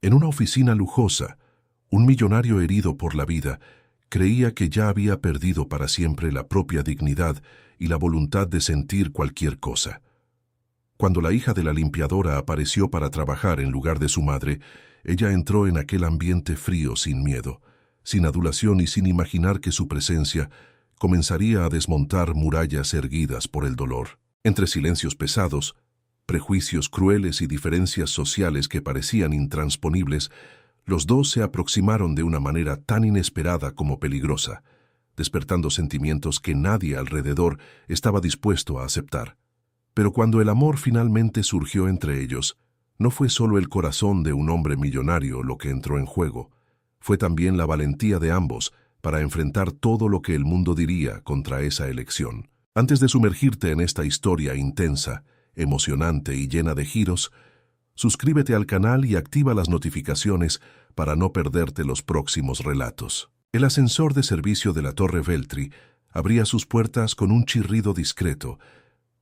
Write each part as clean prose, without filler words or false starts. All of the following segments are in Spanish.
En una oficina lujosa, un millonario herido por la vida creía que ya había perdido para siempre la propia dignidad y la voluntad de sentir cualquier cosa. Cuando la hija de la limpiadora apareció para trabajar en lugar de su madre, ella entró en aquel ambiente frío sin miedo, sin adulación y sin imaginar que su presencia comenzaría a desmontar murallas erguidas por el dolor. Entre silencios pesados, prejuicios crueles y diferencias sociales que parecían intransponibles, los dos se aproximaron de una manera tan inesperada como peligrosa, despertando sentimientos que nadie alrededor estaba dispuesto a aceptar. Pero cuando el amor finalmente surgió entre ellos, no fue solo el corazón de un hombre millonario lo que entró en juego, fue también la valentía de ambos para enfrentar todo lo que el mundo diría contra esa elección. Antes de sumergirte en esta historia intensa, emocionante y llena de giros, suscríbete al canal y activa las notificaciones para no perderte los próximos relatos. El ascensor de servicio de la Torre Veltri abría sus puertas con un chirrido discreto,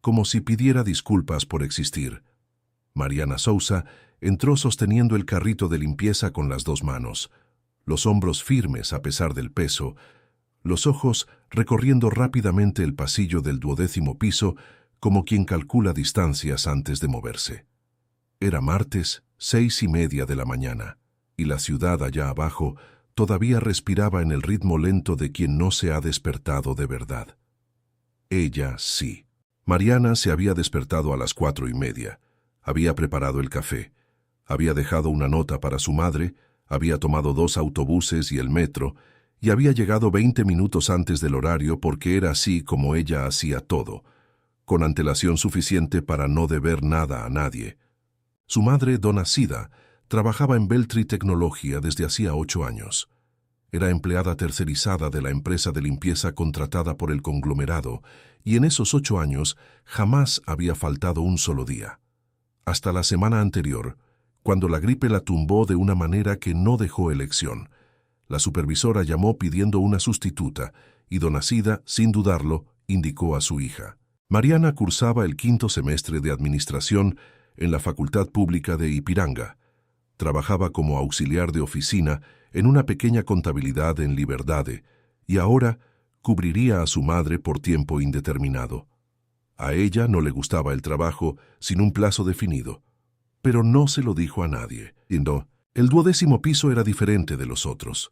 como si pidiera disculpas por existir. Mariana Sousa entró sosteniendo el carrito de limpieza con las dos manos, los hombros firmes a pesar del peso, los ojos recorriendo rápidamente el pasillo del 12º piso como quien calcula distancias antes de moverse. Era martes, 6:30 de la mañana, y la ciudad allá abajo todavía respiraba en el ritmo lento de quien no se ha despertado de verdad. Ella sí. Mariana se había despertado a las 4:30. Había preparado el café. Había dejado una nota para su madre, había tomado 2 autobuses y el metro, y había llegado 20 minutos antes del horario porque era así como ella hacía todo, con antelación suficiente para no deber nada a nadie. Su madre, Donna Sida, trabajaba en Veltri Tecnología desde hacía 8 años. Era empleada tercerizada de la empresa de limpieza contratada por el conglomerado, y en esos 8 años jamás había faltado un solo día. Hasta la semana anterior, cuando la gripe la tumbó de una manera que no dejó elección. La supervisora llamó pidiendo una sustituta, y Donna Sida, sin dudarlo, indicó a su hija. Mariana cursaba el 5º semestre de Administración en la Facultad Pública de Ipiranga. Trabajaba como auxiliar de oficina en una pequeña contabilidad en Liberdade, y ahora cubriría a su madre por tiempo indeterminado. A ella no le gustaba el trabajo sin un plazo definido, pero no se lo dijo a nadie. Y no, el 12º piso era diferente de los otros.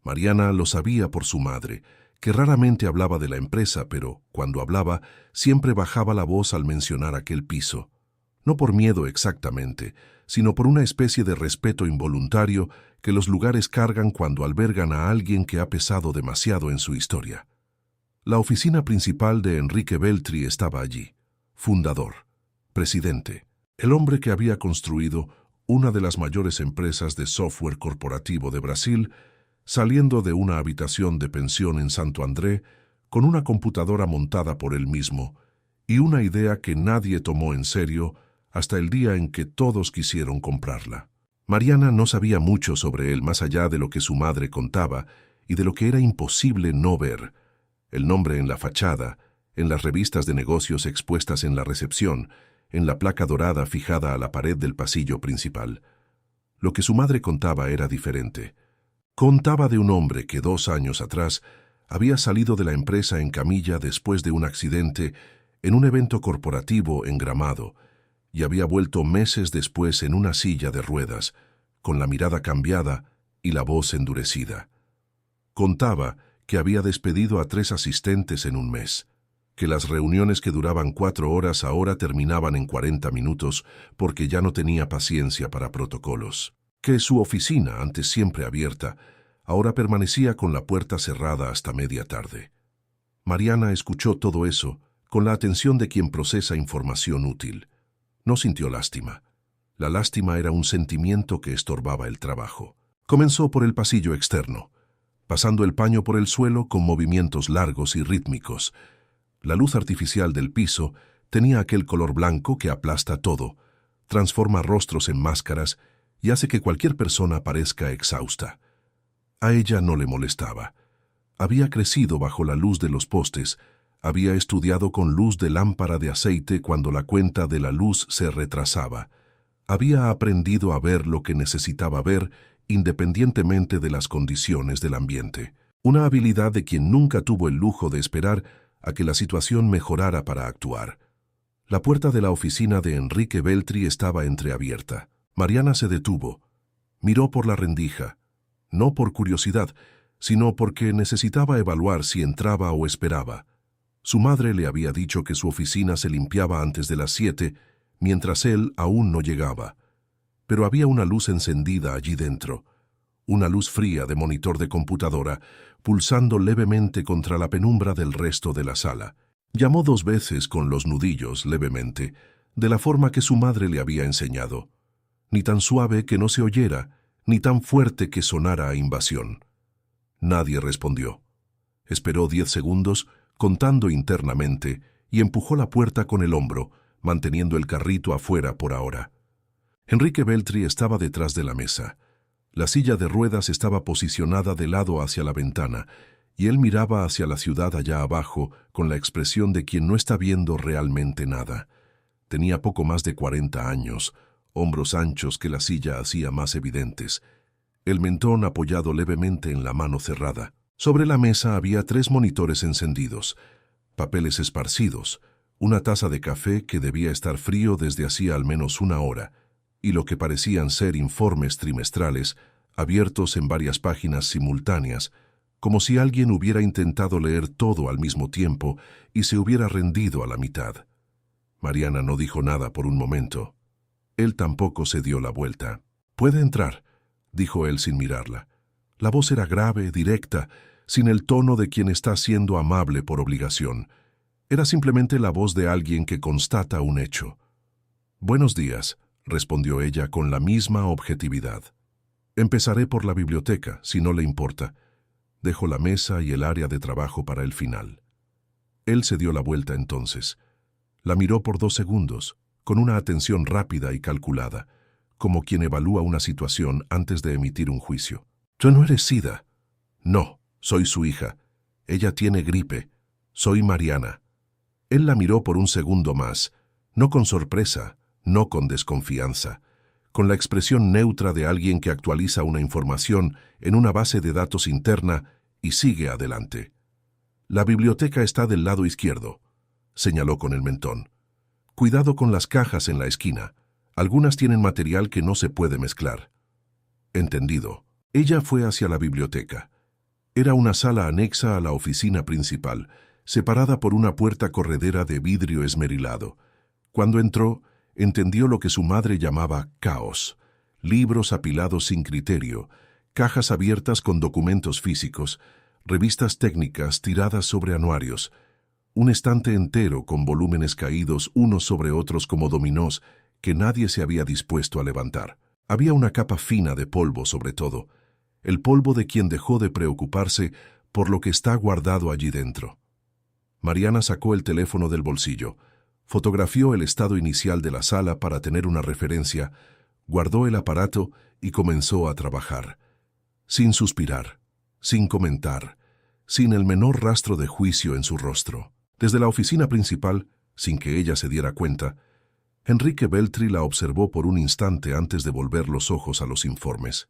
Mariana lo sabía por su madre, que raramente hablaba de la empresa, pero cuando hablaba siempre bajaba la voz al mencionar aquel piso. No por miedo exactamente, sino por una especie de respeto involuntario que los lugares cargan cuando albergan a alguien que ha pesado demasiado en su historia. La oficina principal de Enrique Veltri estaba allí, fundador, presidente, el hombre que había construido una de las mayores empresas de software corporativo de Brasil, saliendo de una habitación de pensión en Santo André con una computadora montada por él mismo y una idea que nadie tomó en serio hasta el día en que todos quisieron comprarla. Mariana no sabía mucho sobre él más allá de lo que su madre contaba y de lo que era imposible no ver: el nombre en la fachada, en las revistas de negocios expuestas en la recepción, en la placa dorada fijada a la pared del pasillo principal. Lo que su madre contaba era diferente. Contaba de un hombre que 2 años atrás había salido de la empresa en camilla después de un accidente en un evento corporativo en Gramado, y había vuelto meses después en una silla de ruedas, con la mirada cambiada y la voz endurecida. Contaba que había despedido a 3 asistentes en un mes, que las reuniones que duraban 4 horas ahora terminaban en 40 minutos porque ya no tenía paciencia para protocolos, que su oficina, antes siempre abierta, ahora permanecía con la puerta cerrada hasta media tarde. Mariana escuchó todo eso con la atención de quien procesa información útil. No sintió lástima. La lástima era un sentimiento que estorbaba el trabajo. Comenzó por el pasillo externo, pasando el paño por el suelo con movimientos largos y rítmicos. La luz artificial del piso tenía aquel color blanco que aplasta todo, transforma rostros en máscaras y hace que cualquier persona parezca exhausta. A ella no le molestaba. Había crecido bajo la luz de los postes, había estudiado con luz de lámpara de aceite cuando la cuenta de la luz se retrasaba. Había aprendido a ver lo que necesitaba ver independientemente de las condiciones del ambiente. Una habilidad de quien nunca tuvo el lujo de esperar a que la situación mejorara para actuar. La puerta de la oficina de Enrique Beltri estaba entreabierta. Mariana se detuvo. Miró por la rendija, no por curiosidad, sino porque necesitaba evaluar si entraba o esperaba. Su madre le había dicho que su oficina se limpiaba antes de las 7, mientras él aún no llegaba. Pero había una luz encendida allí dentro, una luz fría de monitor de computadora, pulsando levemente contra la penumbra del resto de la sala. Llamó 2 veces con los nudillos levemente, de la forma que su madre le había enseñado. Ni tan suave que no se oyera, ni tan fuerte que sonara a invasión. Nadie respondió. Esperó 10 segundos, contando internamente, y empujó la puerta con el hombro, manteniendo el carrito afuera por ahora. Enrique Beltri estaba detrás de la mesa. La silla de ruedas estaba posicionada de lado hacia la ventana, y él miraba hacia la ciudad allá abajo con la expresión de quien no está viendo realmente nada. Tenía poco más de 40 años, hombros anchos que la silla hacía más evidentes, el mentón apoyado levemente en la mano cerrada. Sobre la mesa había 3 monitores encendidos, papeles esparcidos, una taza de café que debía estar frío desde hacía al menos 1 hora, y lo que parecían ser informes trimestrales, abiertos en varias páginas simultáneas, como si alguien hubiera intentado leer todo al mismo tiempo y se hubiera rendido a la mitad. Mariana no dijo nada por un momento. Él tampoco se dio la vuelta. «Puede entrar», dijo él sin mirarla. La voz era grave, directa, sin el tono de quien está siendo amable por obligación. Era simplemente la voz de alguien que constata un hecho. «Buenos días», respondió ella con la misma objetividad. «Empezaré por la biblioteca, si no le importa. Dejo la mesa y el área de trabajo para el final». Él se dio la vuelta entonces. La miró por 2 segundos, con una atención rápida y calculada, como quien evalúa una situación antes de emitir un juicio. «¿Tú no eres Sida?» «No, soy su hija. Ella tiene gripe. Soy Mariana». Él la miró por un segundo más, no con sorpresa, no con desconfianza, con la expresión neutra de alguien que actualiza una información en una base de datos interna y sigue adelante. «La biblioteca está del lado izquierdo», señaló con el mentón. «Cuidado con las cajas en la esquina. Algunas tienen material que no se puede mezclar». «Entendido». Ella fue hacia la biblioteca. Era una sala anexa a la oficina principal, separada por una puerta corredera de vidrio esmerilado. Cuando entró, entendió lo que su madre llamaba caos: libros apilados sin criterio, cajas abiertas con documentos físicos, revistas técnicas tiradas sobre anuarios, un estante entero con volúmenes caídos unos sobre otros como dominós que nadie se había dispuesto a levantar. Había una capa fina de polvo sobre todo, el polvo de quien dejó de preocuparse por lo que está guardado allí dentro. Mariana sacó el teléfono del bolsillo, fotografió el estado inicial de la sala para tener una referencia, guardó el aparato y comenzó a trabajar. Sin suspirar, sin comentar, sin el menor rastro de juicio en su rostro. Desde la oficina principal, sin que ella se diera cuenta, Enrique Beltri la observó por un instante antes de volver los ojos a los informes.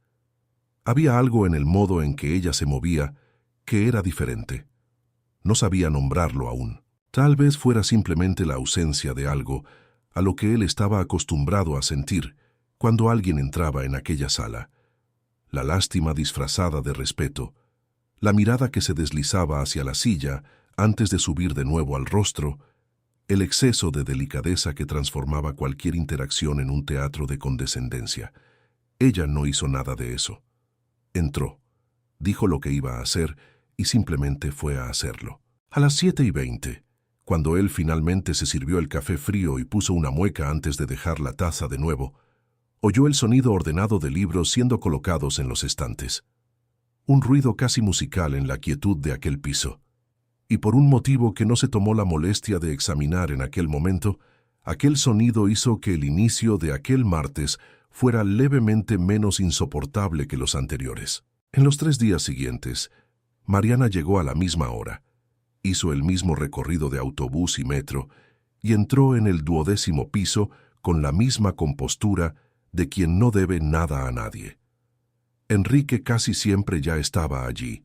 Había algo en el modo en que ella se movía que era diferente. No sabía nombrarlo aún. Tal vez fuera simplemente la ausencia de algo a lo que él estaba acostumbrado a sentir cuando alguien entraba en aquella sala. La lástima disfrazada de respeto, la mirada que se deslizaba hacia la silla antes de subir de nuevo al rostro, el exceso de delicadeza que transformaba cualquier interacción en un teatro de condescendencia. Ella no hizo nada de eso. Entró, dijo lo que iba a hacer y simplemente fue a hacerlo. A las 7:20, cuando él finalmente se sirvió el café frío y puso una mueca antes de dejar la taza de nuevo, oyó el sonido ordenado de libros siendo colocados en los estantes. Un ruido casi musical en la quietud de aquel piso. Y por un motivo que no se tomó la molestia de examinar en aquel momento, aquel sonido hizo que el inicio de aquel martes fuera levemente menos insoportable que los anteriores. En los 3 días siguientes, Mariana llegó a la misma hora, hizo el mismo recorrido de autobús y metro y entró en el 12º piso con la misma compostura de quien no debe nada a nadie. Enrique casi siempre ya estaba allí.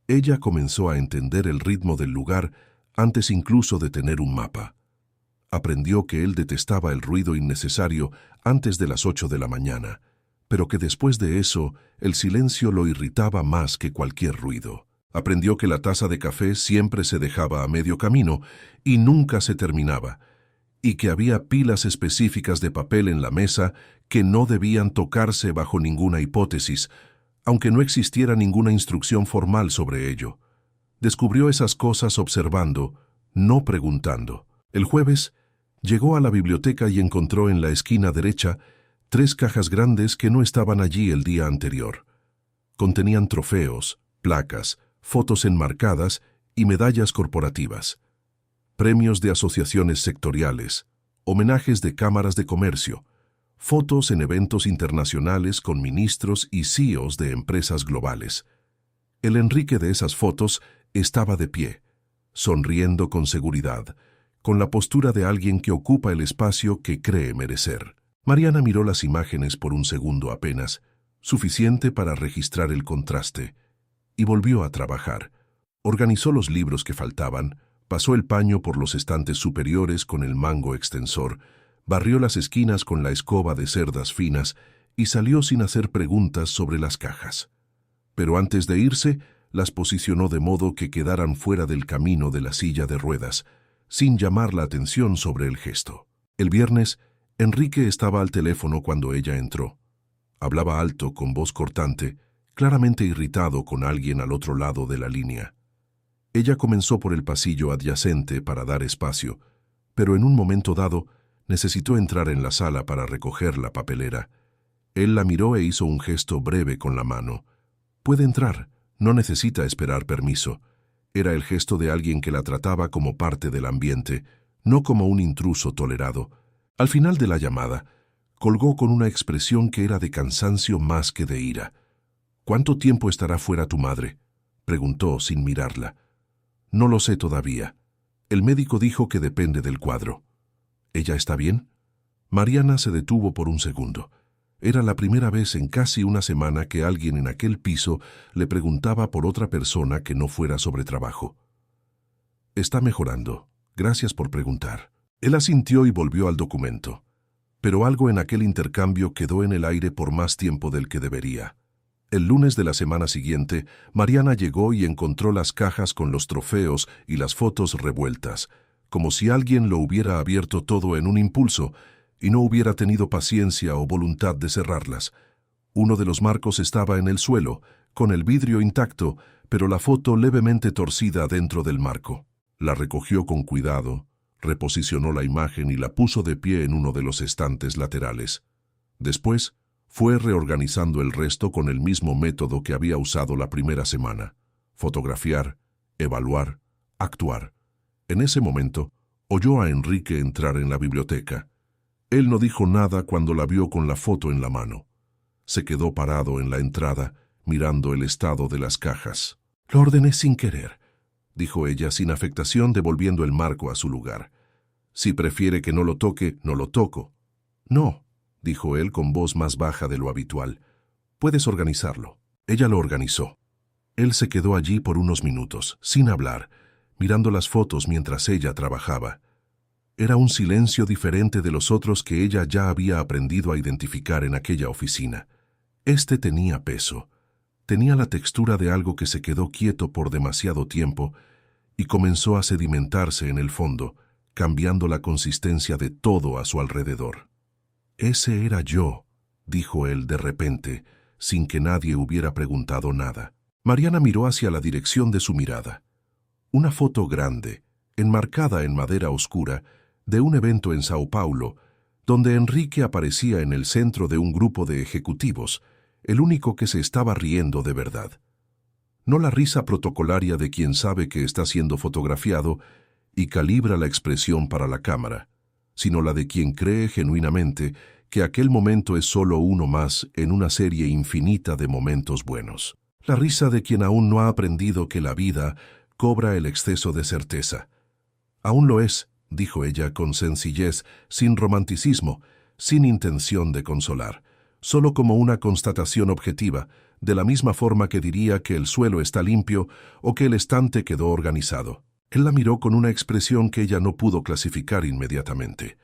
Ella comenzó a entender el ritmo del lugar antes incluso de tener un mapa. Aprendió que él detestaba el ruido innecesario antes de las 8 de la mañana, pero que después de eso el silencio lo irritaba más que cualquier ruido. Aprendió que la taza de café siempre se dejaba a medio camino y nunca se terminaba, y que había pilas específicas de papel en la mesa que no debían tocarse bajo ninguna hipótesis, aunque no existiera ninguna instrucción formal sobre ello. Descubrió esas cosas observando, no preguntando. El jueves, llegó a la biblioteca y encontró en la esquina derecha 3 cajas grandes que no estaban allí el día anterior. Contenían trofeos, placas, fotos enmarcadas y medallas corporativas, premios de asociaciones sectoriales, homenajes de cámaras de comercio, fotos en eventos internacionales con ministros y CEOs de empresas globales. El Enrique de esas fotos estaba de pie, sonriendo con seguridad, con la postura de alguien que ocupa el espacio que cree merecer. Mariana miró las imágenes por un segundo apenas, suficiente para registrar el contraste, y volvió a trabajar. Organizó los libros que faltaban, pasó el paño por los estantes superiores con el mango extensor, barrió las esquinas con la escoba de cerdas finas y salió sin hacer preguntas sobre las cajas. Pero antes de irse, las posicionó de modo que quedaran fuera del camino de la silla de ruedas, sin llamar la atención sobre el gesto. El viernes, Enrique estaba al teléfono cuando ella entró. Hablaba alto, con voz cortante, claramente irritado con alguien al otro lado de la línea. Ella comenzó por el pasillo adyacente para dar espacio, pero en un momento dado necesitó entrar en la sala para recoger la papelera. Él la miró e hizo un gesto breve con la mano. «Puede entrar, no necesita esperar permiso». Era el gesto de alguien que la trataba como parte del ambiente, no como un intruso tolerado. Al final de la llamada, colgó con una expresión que era de cansancio más que de ira. «¿Cuánto tiempo estará fuera tu madre?», preguntó sin mirarla. «No lo sé todavía. El médico dijo que depende del cuadro». «¿Ella está bien?». Mariana se detuvo por un segundo. Era la primera vez en casi una semana que alguien en aquel piso le preguntaba por otra persona que no fuera sobre trabajo. «Está mejorando. Gracias por preguntar». Él asintió y volvió al documento. Pero algo en aquel intercambio quedó en el aire por más tiempo del que debería. El lunes de la semana siguiente, Mariana llegó y encontró las cajas con los trofeos y las fotos revueltas, como si alguien lo hubiera abierto todo en un impulso y no hubiera tenido paciencia o voluntad de cerrarlas. Uno de los marcos estaba en el suelo, con el vidrio intacto, pero la foto levemente torcida dentro del marco. La recogió con cuidado, reposicionó la imagen y la puso de pie en uno de los estantes laterales. Después, fue reorganizando el resto con el mismo método que había usado la primera semana: fotografiar, evaluar, actuar. En ese momento, oyó a Enrique entrar en la biblioteca. Él no dijo nada cuando la vio con la foto en la mano. Se quedó parado en la entrada, mirando el estado de las cajas. «Lo ordené sin querer», dijo ella sin afectación, devolviendo el marco a su lugar. «Si prefiere que no lo toque, no lo toco». «No», dijo él con voz más baja de lo habitual. «Puedes organizarlo». Ella lo organizó. Él se quedó allí por unos minutos, sin hablar, mirando las fotos mientras ella trabajaba. Era un silencio diferente de los otros que ella ya había aprendido a identificar en aquella oficina. Este tenía peso. Tenía la textura de algo que se quedó quieto por demasiado tiempo y comenzó a sedimentarse en el fondo, cambiando la consistencia de todo a su alrededor. «Ese era yo», dijo él de repente, sin que nadie hubiera preguntado nada. Mariana miró hacia la dirección de su mirada. Una foto grande, enmarcada en madera oscura, de un evento en Sao Paulo, donde Enrique aparecía en el centro de un grupo de ejecutivos, el único que se estaba riendo de verdad. No la risa protocolaria de quien sabe que está siendo fotografiado y calibra la expresión para la cámara, sino la de quien cree genuinamente que aquel momento es solo uno más en una serie infinita de momentos buenos. La risa de quien aún no ha aprendido que la vida cobra el exceso de certeza. «Aún lo es», dijo ella con sencillez, sin romanticismo, sin intención de consolar, solo como una constatación objetiva, de la misma forma que diría que el suelo está limpio o que el estante quedó organizado. Él la miró con una expresión que ella no pudo clasificar inmediatamente.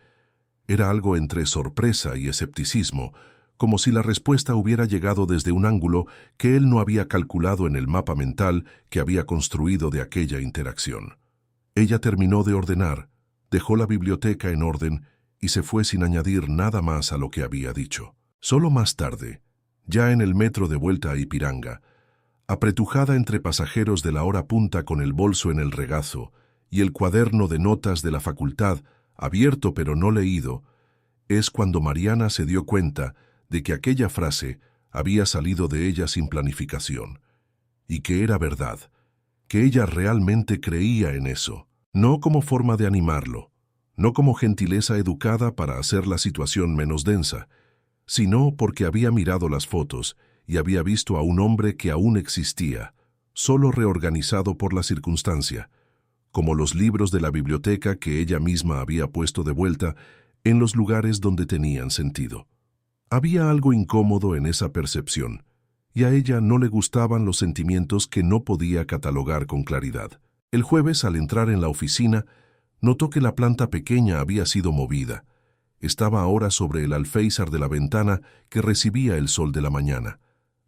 Era algo entre sorpresa y escepticismo, como si la respuesta hubiera llegado desde un ángulo que él no había calculado en el mapa mental que había construido de aquella interacción. Ella terminó de ordenar, dejó la biblioteca en orden y se fue sin añadir nada más a lo que había dicho. Solo más tarde, ya en el metro de vuelta a Ipiranga, apretujada entre pasajeros de la hora punta con el bolso en el regazo y el cuaderno de notas de la facultad, abierto pero no leído, es cuando Mariana se dio cuenta de que aquella frase había salido de ella sin planificación, y que era verdad, que ella realmente creía en eso, no como forma de animarlo, no como gentileza educada para hacer la situación menos densa, sino porque había mirado las fotos y había visto a un hombre que aún existía, solo reorganizado por la circunstancia, como los libros de la biblioteca que ella misma había puesto de vuelta en los lugares donde tenían sentido. Había algo incómodo en esa percepción, y a ella no le gustaban los sentimientos que no podía catalogar con claridad. El jueves, al entrar en la oficina, notó que la planta pequeña había sido movida. Estaba ahora sobre el alféizar de la ventana que recibía el sol de la mañana,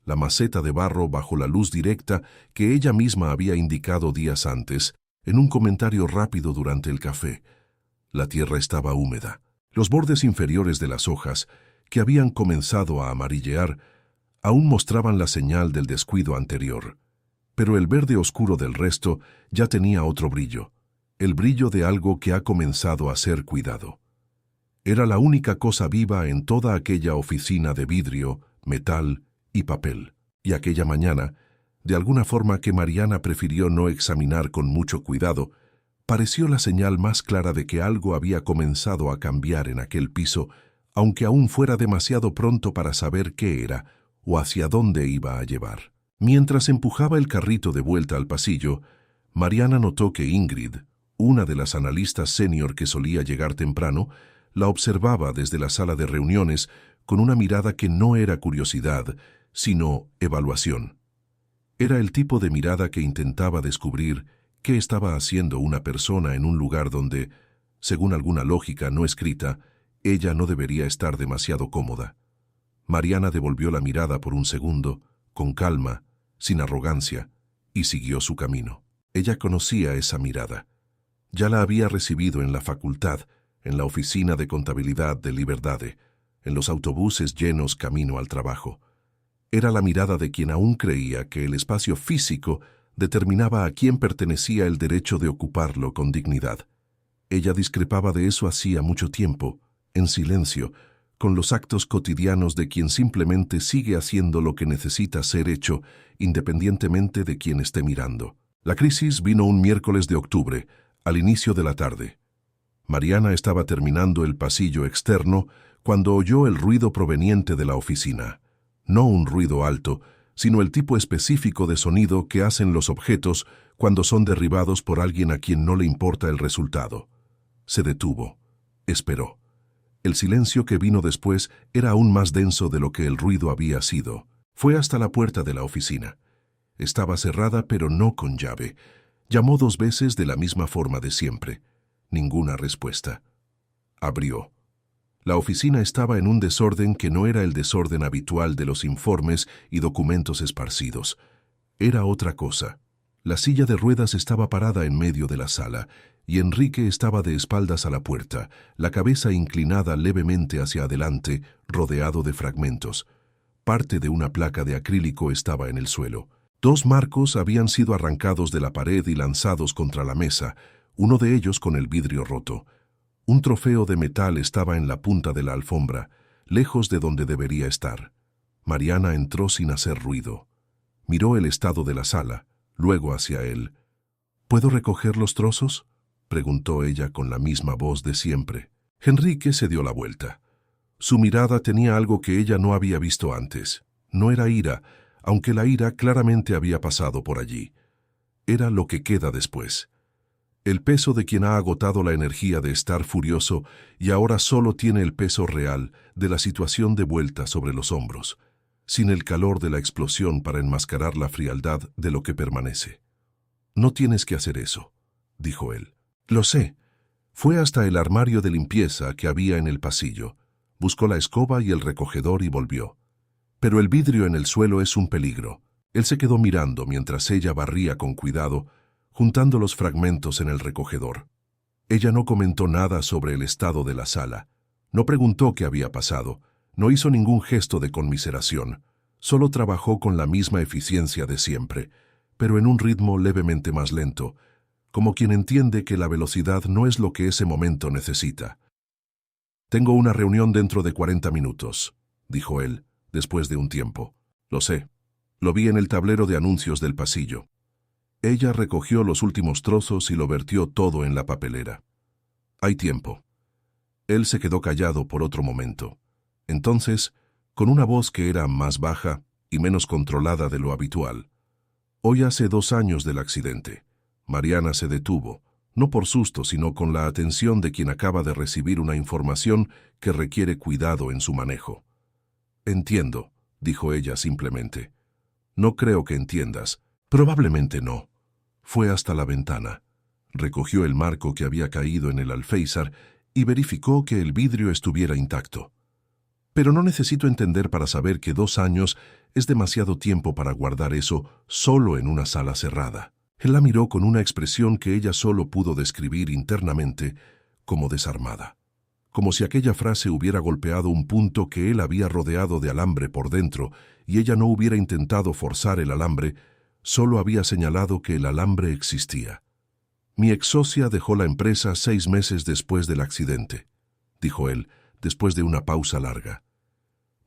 la maceta de barro bajo la luz directa que ella misma había indicado días antes, en un comentario rápido durante el café. La tierra estaba húmeda. Los bordes inferiores de las hojas, que habían comenzado a amarillear, aún mostraban la señal del descuido anterior. Pero el verde oscuro del resto ya tenía otro brillo, el brillo de algo que ha comenzado a ser cuidado. Era la única cosa viva en toda aquella oficina de vidrio, metal y papel. Y aquella mañana, de alguna forma que Mariana prefirió no examinar con mucho cuidado, pareció la señal más clara de que algo había comenzado a cambiar en aquel piso, aunque aún fuera demasiado pronto para saber qué era o hacia dónde iba a llevar. Mientras empujaba el carrito de vuelta al pasillo, Mariana notó que Ingrid, una de las analistas senior que solía llegar temprano, la observaba desde la sala de reuniones con una mirada que no era curiosidad, sino evaluación. Era el tipo de mirada que intentaba descubrir qué estaba haciendo una persona en un lugar donde, según alguna lógica no escrita, ella no debería estar demasiado cómoda. Mariana devolvió la mirada por un segundo, con calma, sin arrogancia, y siguió su camino. Ella conocía esa mirada. Ya la había recibido en la facultad, en la oficina de contabilidad de Liberdade, en los autobuses llenos camino al trabajo. Era la mirada de quien aún creía que el espacio físico determinaba a quién pertenecía el derecho de ocuparlo con dignidad. Ella discrepaba de eso hacía mucho tiempo, en silencio, con los actos cotidianos de quien simplemente sigue haciendo lo que necesita ser hecho, independientemente de quien esté mirando. La crisis vino un miércoles de octubre, al inicio de la tarde. Mariana estaba terminando el pasillo externo cuando oyó el ruido proveniente de la oficina. No un ruido alto, sino el tipo específico de sonido que hacen los objetos cuando son derribados por alguien a quien no le importa el resultado. Se detuvo. Esperó. El silencio que vino después era aún más denso de lo que el ruido había sido. Fue hasta la puerta de la oficina. Estaba cerrada, pero no con llave. Llamó 2 veces de la misma forma de siempre. Ninguna respuesta. Abrió. La oficina estaba en un desorden que no era el desorden habitual de los informes y documentos esparcidos. Era otra cosa. La silla de ruedas estaba parada en medio de la sala, y Enrique estaba de espaldas a la puerta, la cabeza inclinada levemente hacia adelante, rodeado de fragmentos. Parte de una placa de acrílico estaba en el suelo. 2 marcos habían sido arrancados de la pared y lanzados contra la mesa, uno de ellos con el vidrio roto. Un trofeo de metal estaba en la punta de la alfombra, lejos de donde debería estar. Mariana entró sin hacer ruido. Miró el estado de la sala, luego hacia él. ¿Puedo recoger los trozos?, preguntó ella con la misma voz de siempre. Enrique se dio la vuelta. Su mirada tenía algo que ella no había visto antes. No era ira, aunque la ira claramente había pasado por allí. Era lo que queda después. El peso de quien ha agotado la energía de estar furioso y ahora solo tiene el peso real de la situación de vuelta sobre los hombros, sin el calor de la explosión para enmascarar la frialdad de lo que permanece. «No tienes que hacer eso», dijo él. «Lo sé». Fue hasta el armario de limpieza que había en el pasillo. Buscó la escoba y el recogedor y volvió. «Pero el vidrio en el suelo es un peligro». Él se quedó mirando mientras ella barría con cuidado, juntando los fragmentos en el recogedor. Ella no comentó nada sobre el estado de la sala. No preguntó qué había pasado. No hizo ningún gesto de conmiseración. Solo trabajó con la misma eficiencia de siempre, pero en un ritmo levemente más lento, como quien entiende que la velocidad no es lo que ese momento necesita. «Tengo una reunión dentro de 40 minutos», dijo él, después de un tiempo. «Lo sé. Lo vi en el tablero de anuncios del pasillo». Ella recogió los últimos trozos y lo vertió todo en la papelera. «Hay tiempo». Él se quedó callado por otro momento. Entonces, con una voz que era más baja y menos controlada de lo habitual: «Hoy hace 2 años del accidente». Mariana se detuvo, no por susto, sino con la atención de quien acaba de recibir una información que requiere cuidado en su manejo. «Entiendo», dijo ella simplemente. «No creo que entiendas. Probablemente no». Fue hasta la ventana. Recogió el marco que había caído en el alféizar y verificó que el vidrio estuviera intacto. «Pero no necesito entender para saber que 2 años es demasiado tiempo para guardar eso solo en una sala cerrada». Él la miró con una expresión que ella solo pudo describir internamente como desarmada. Como si aquella frase hubiera golpeado un punto que él había rodeado de alambre por dentro y ella no hubiera intentado forzar el alambre, solo había señalado que el alambre existía. «Mi ex socia dejó la empresa 6 meses después del accidente», dijo él, después de una pausa larga.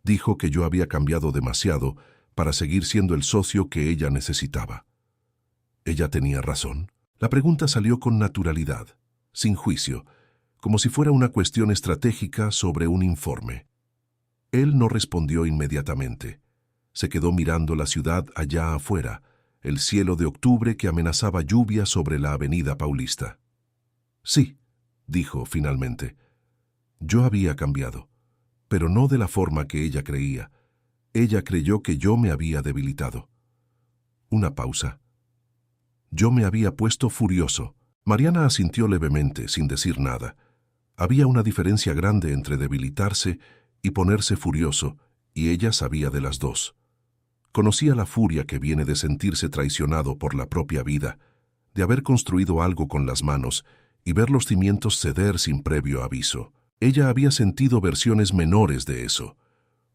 «Dijo que yo había cambiado demasiado para seguir siendo el socio que ella necesitaba». ¿Ella tenía razón? La pregunta salió con naturalidad, sin juicio, como si fuera una cuestión estratégica sobre un informe. Él no respondió inmediatamente. Se quedó mirando la ciudad allá afuera, el cielo de octubre que amenazaba lluvia sobre la avenida Paulista. «Sí», dijo finalmente. «Yo había cambiado, pero no de la forma que ella creía. Ella creyó que yo me había debilitado». Una pausa. «Yo me había puesto furioso». Mariana asintió levemente, sin decir nada. Había una diferencia grande entre debilitarse y ponerse furioso, y ella sabía de las dos. Conocía la furia que viene de sentirse traicionado por la propia vida, de haber construido algo con las manos y ver los cimientos ceder sin previo aviso. Ella había sentido versiones menores de eso.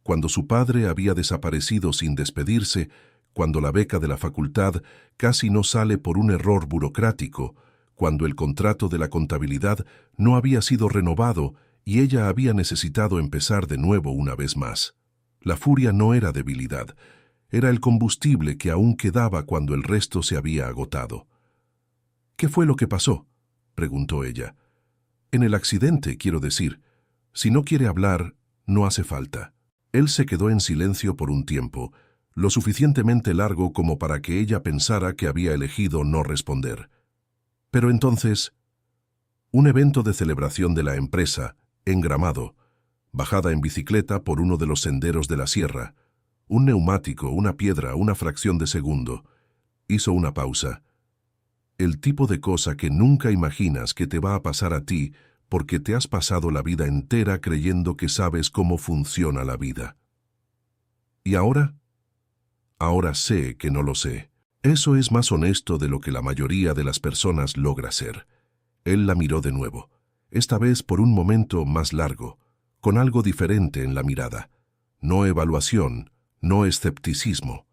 Cuando su padre había desaparecido sin despedirse, cuando la beca de la facultad casi no sale por un error burocrático, cuando el contrato de la contabilidad no había sido renovado y ella había necesitado empezar de nuevo una vez más. La furia no era debilidad, era el combustible que aún quedaba cuando el resto se había agotado. «¿Qué fue lo que pasó?», preguntó ella. «En el accidente, quiero decir. Si no quiere hablar, no hace falta». Él se quedó en silencio por un tiempo, lo suficientemente largo como para que ella pensara que había elegido no responder. Pero entonces, un evento de celebración de la empresa, engramado, bajada en bicicleta por uno de los senderos de la sierra, un neumático, una piedra, una fracción de segundo. Hizo una pausa. El tipo de cosa que nunca imaginas que te va a pasar a ti porque te has pasado la vida entera creyendo que sabes cómo funciona la vida. ¿Y ahora? Ahora sé que no lo sé. Eso es más honesto de lo que la mayoría de las personas logra ser. Él la miró de nuevo, esta vez por un momento más largo, con algo diferente en la mirada. No evaluación, no escepticismo.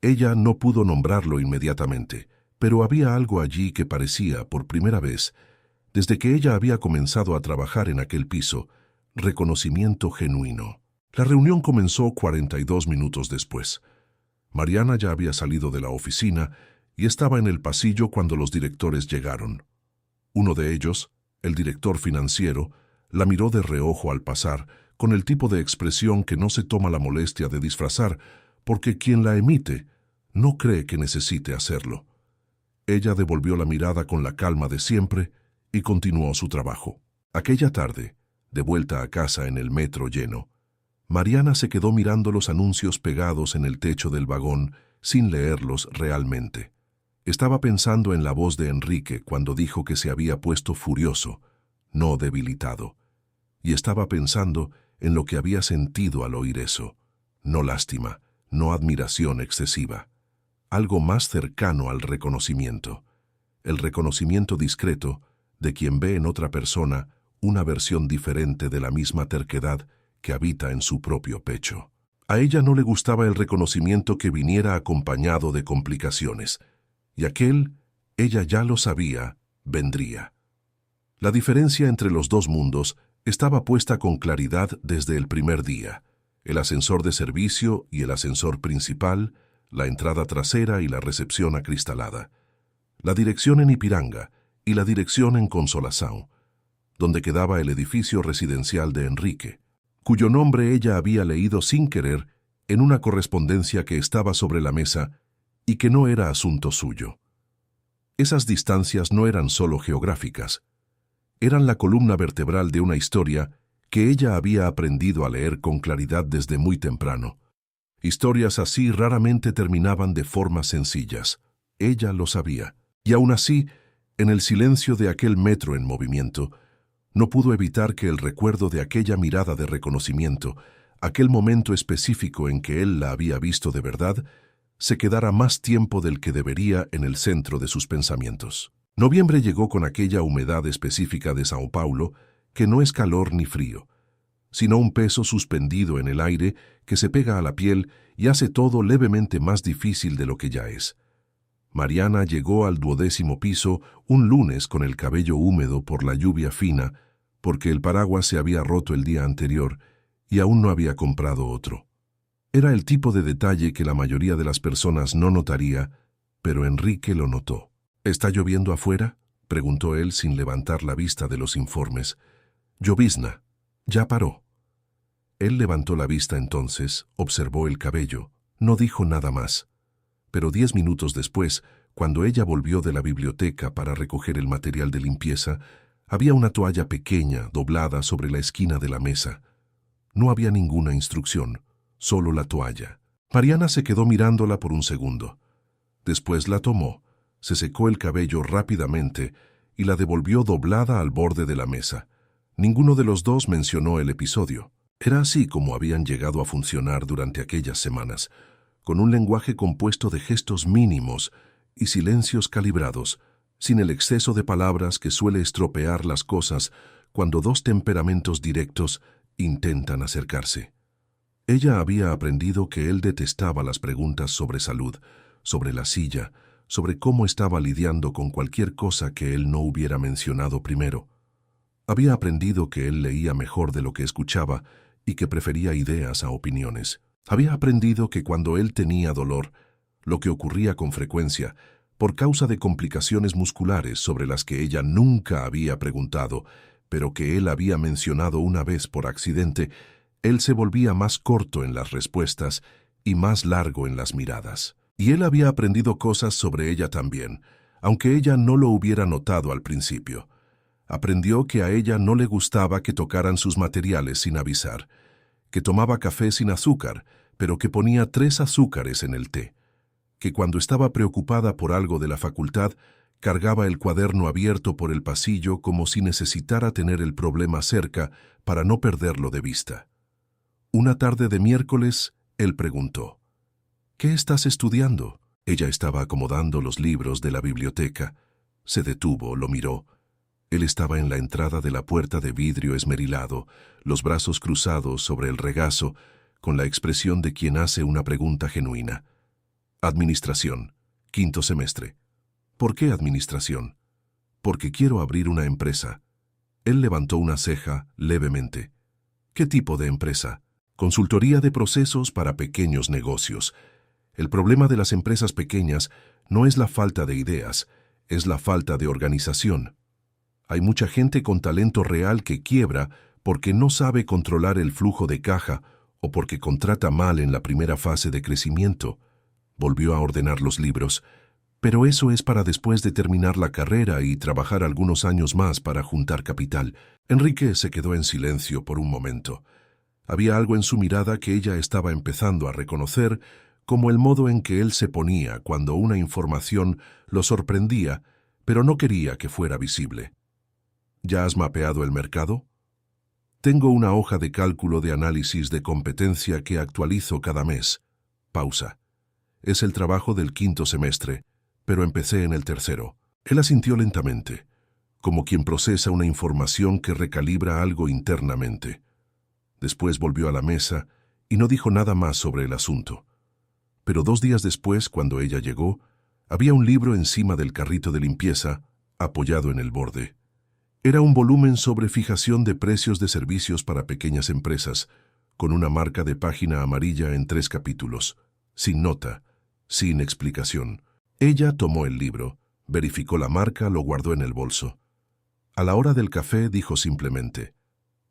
Ella no pudo nombrarlo inmediatamente, pero había algo allí que parecía, por primera vez, desde que ella había comenzado a trabajar en aquel piso, reconocimiento genuino. La reunión comenzó 42 minutos después. Mariana ya había salido de la oficina y estaba en el pasillo cuando los directores llegaron. Uno de ellos, el director financiero, la miró de reojo al pasar, con el tipo de expresión que no se toma la molestia de disfrazar, porque quien la emite no cree que necesite hacerlo. Ella devolvió la mirada con la calma de siempre y continuó su trabajo. Aquella tarde, de vuelta a casa en el metro lleno, Mariana se quedó mirando los anuncios pegados en el techo del vagón sin leerlos realmente. Estaba pensando en la voz de Enrique cuando dijo que se había puesto furioso, no debilitado. Y estaba pensando en lo que había sentido al oír eso. No lástima, no admiración excesiva. Algo más cercano al reconocimiento. El reconocimiento discreto de quien ve en otra persona una versión diferente de la misma terquedad que habita en su propio pecho. A ella no le gustaba el reconocimiento que viniera acompañado de complicaciones, y aquel, ella ya lo sabía, vendría. La diferencia entre los dos mundos estaba puesta con claridad desde el primer día. El ascensor de servicio y el ascensor principal, la entrada trasera y la recepción acristalada. La dirección en Ipiranga y la dirección en Consolação, donde quedaba el edificio residencial de Enrique, cuyo nombre ella había leído sin querer en una correspondencia que estaba sobre la mesa y que no era asunto suyo. Esas distancias no eran solo geográficas, eran la columna vertebral de una historia que ella había aprendido a leer con claridad desde muy temprano. Historias así raramente terminaban de formas sencillas. Ella lo sabía. Y aún así, en el silencio de aquel metro en movimiento, no pudo evitar que el recuerdo de aquella mirada de reconocimiento, aquel momento específico en que él la había visto de verdad, se quedara más tiempo del que debería en el centro de sus pensamientos. Noviembre llegó con aquella humedad específica de Sao Paulo, que no es calor ni frío, sino un peso suspendido en el aire que se pega a la piel y hace todo levemente más difícil de lo que ya es. Mariana llegó al 12º piso un lunes con el cabello húmedo por la lluvia fina, porque el paraguas se había roto el día anterior y aún no había comprado otro. Era el tipo de detalle que la mayoría de las personas no notaría, pero Enrique lo notó. ¿Está lloviendo afuera?, preguntó él sin levantar la vista de los informes. Llovizna. Ya paró. Él levantó la vista entonces, observó el cabello, no dijo nada más. Pero 10 minutos después, cuando ella volvió de la biblioteca para recoger el material de limpieza, había una toalla pequeña doblada sobre la esquina de la mesa. No había ninguna instrucción, solo la toalla. Mariana se quedó mirándola por un segundo. Después la tomó, se secó el cabello rápidamente y la devolvió doblada al borde de la mesa. Ninguno de los dos mencionó el episodio. Era así como habían llegado a funcionar durante aquellas semanas, con un lenguaje compuesto de gestos mínimos y silencios calibrados, sin el exceso de palabras que suele estropear las cosas cuando dos temperamentos directos intentan acercarse. Ella había aprendido que él detestaba las preguntas sobre salud, sobre la silla, sobre cómo estaba lidiando con cualquier cosa que él no hubiera mencionado primero. Había aprendido que él leía mejor de lo que escuchaba y que prefería ideas a opiniones. Había aprendido que cuando él tenía dolor, lo que ocurría con frecuencia, por causa de complicaciones musculares sobre las que ella nunca había preguntado, pero que él había mencionado una vez por accidente, él se volvía más corto en las respuestas y más largo en las miradas. Y él había aprendido cosas sobre ella también, aunque ella no lo hubiera notado al principio. Aprendió que a ella no le gustaba que tocaran sus materiales sin avisar, que tomaba café sin azúcar, pero que ponía 3 azúcares en el té, que cuando estaba preocupada por algo de la facultad, cargaba el cuaderno abierto por el pasillo como si necesitara tener el problema cerca para no perderlo de vista. Una tarde de miércoles, él preguntó, ¿qué estás estudiando? Ella estaba acomodando los libros de la biblioteca. Se detuvo, lo miró. Él estaba en la entrada de la puerta de vidrio esmerilado, los brazos cruzados sobre el regazo, con la expresión de quien hace una pregunta genuina. Administración, 5º semestre. ¿Por qué administración? Porque quiero abrir una empresa. Él levantó una ceja levemente. ¿Qué tipo de empresa? Consultoría de procesos para pequeños negocios. El problema de las empresas pequeñas no es la falta de ideas, es la falta de organización. Hay mucha gente con talento real que quiebra porque no sabe controlar el flujo de caja o porque contrata mal en la primera fase de crecimiento. Volvió a ordenar los libros. Pero eso es para después de terminar la carrera y trabajar algunos años más para juntar capital. Enrique se quedó en silencio por un momento. Había algo en su mirada que ella estaba empezando a reconocer, como el modo en que él se ponía cuando una información lo sorprendía, pero no quería que fuera visible. ¿Ya has mapeado el mercado? Tengo una hoja de cálculo de análisis de competencia que actualizo cada mes. Pausa. Es el trabajo del 5º semestre, pero empecé en el 3º. Él asintió lentamente, como quien procesa una información que recalibra algo internamente. Después volvió a la mesa y no dijo nada más sobre el asunto. Pero 2 días después, cuando ella llegó, había un libro encima del carrito de limpieza, apoyado en el borde. Era un volumen sobre fijación de precios de servicios para pequeñas empresas, con una marca de página amarilla en 3 capítulos, sin nota, sin explicación. Ella tomó el libro, verificó la marca, lo guardó en el bolso. A la hora del café dijo simplemente,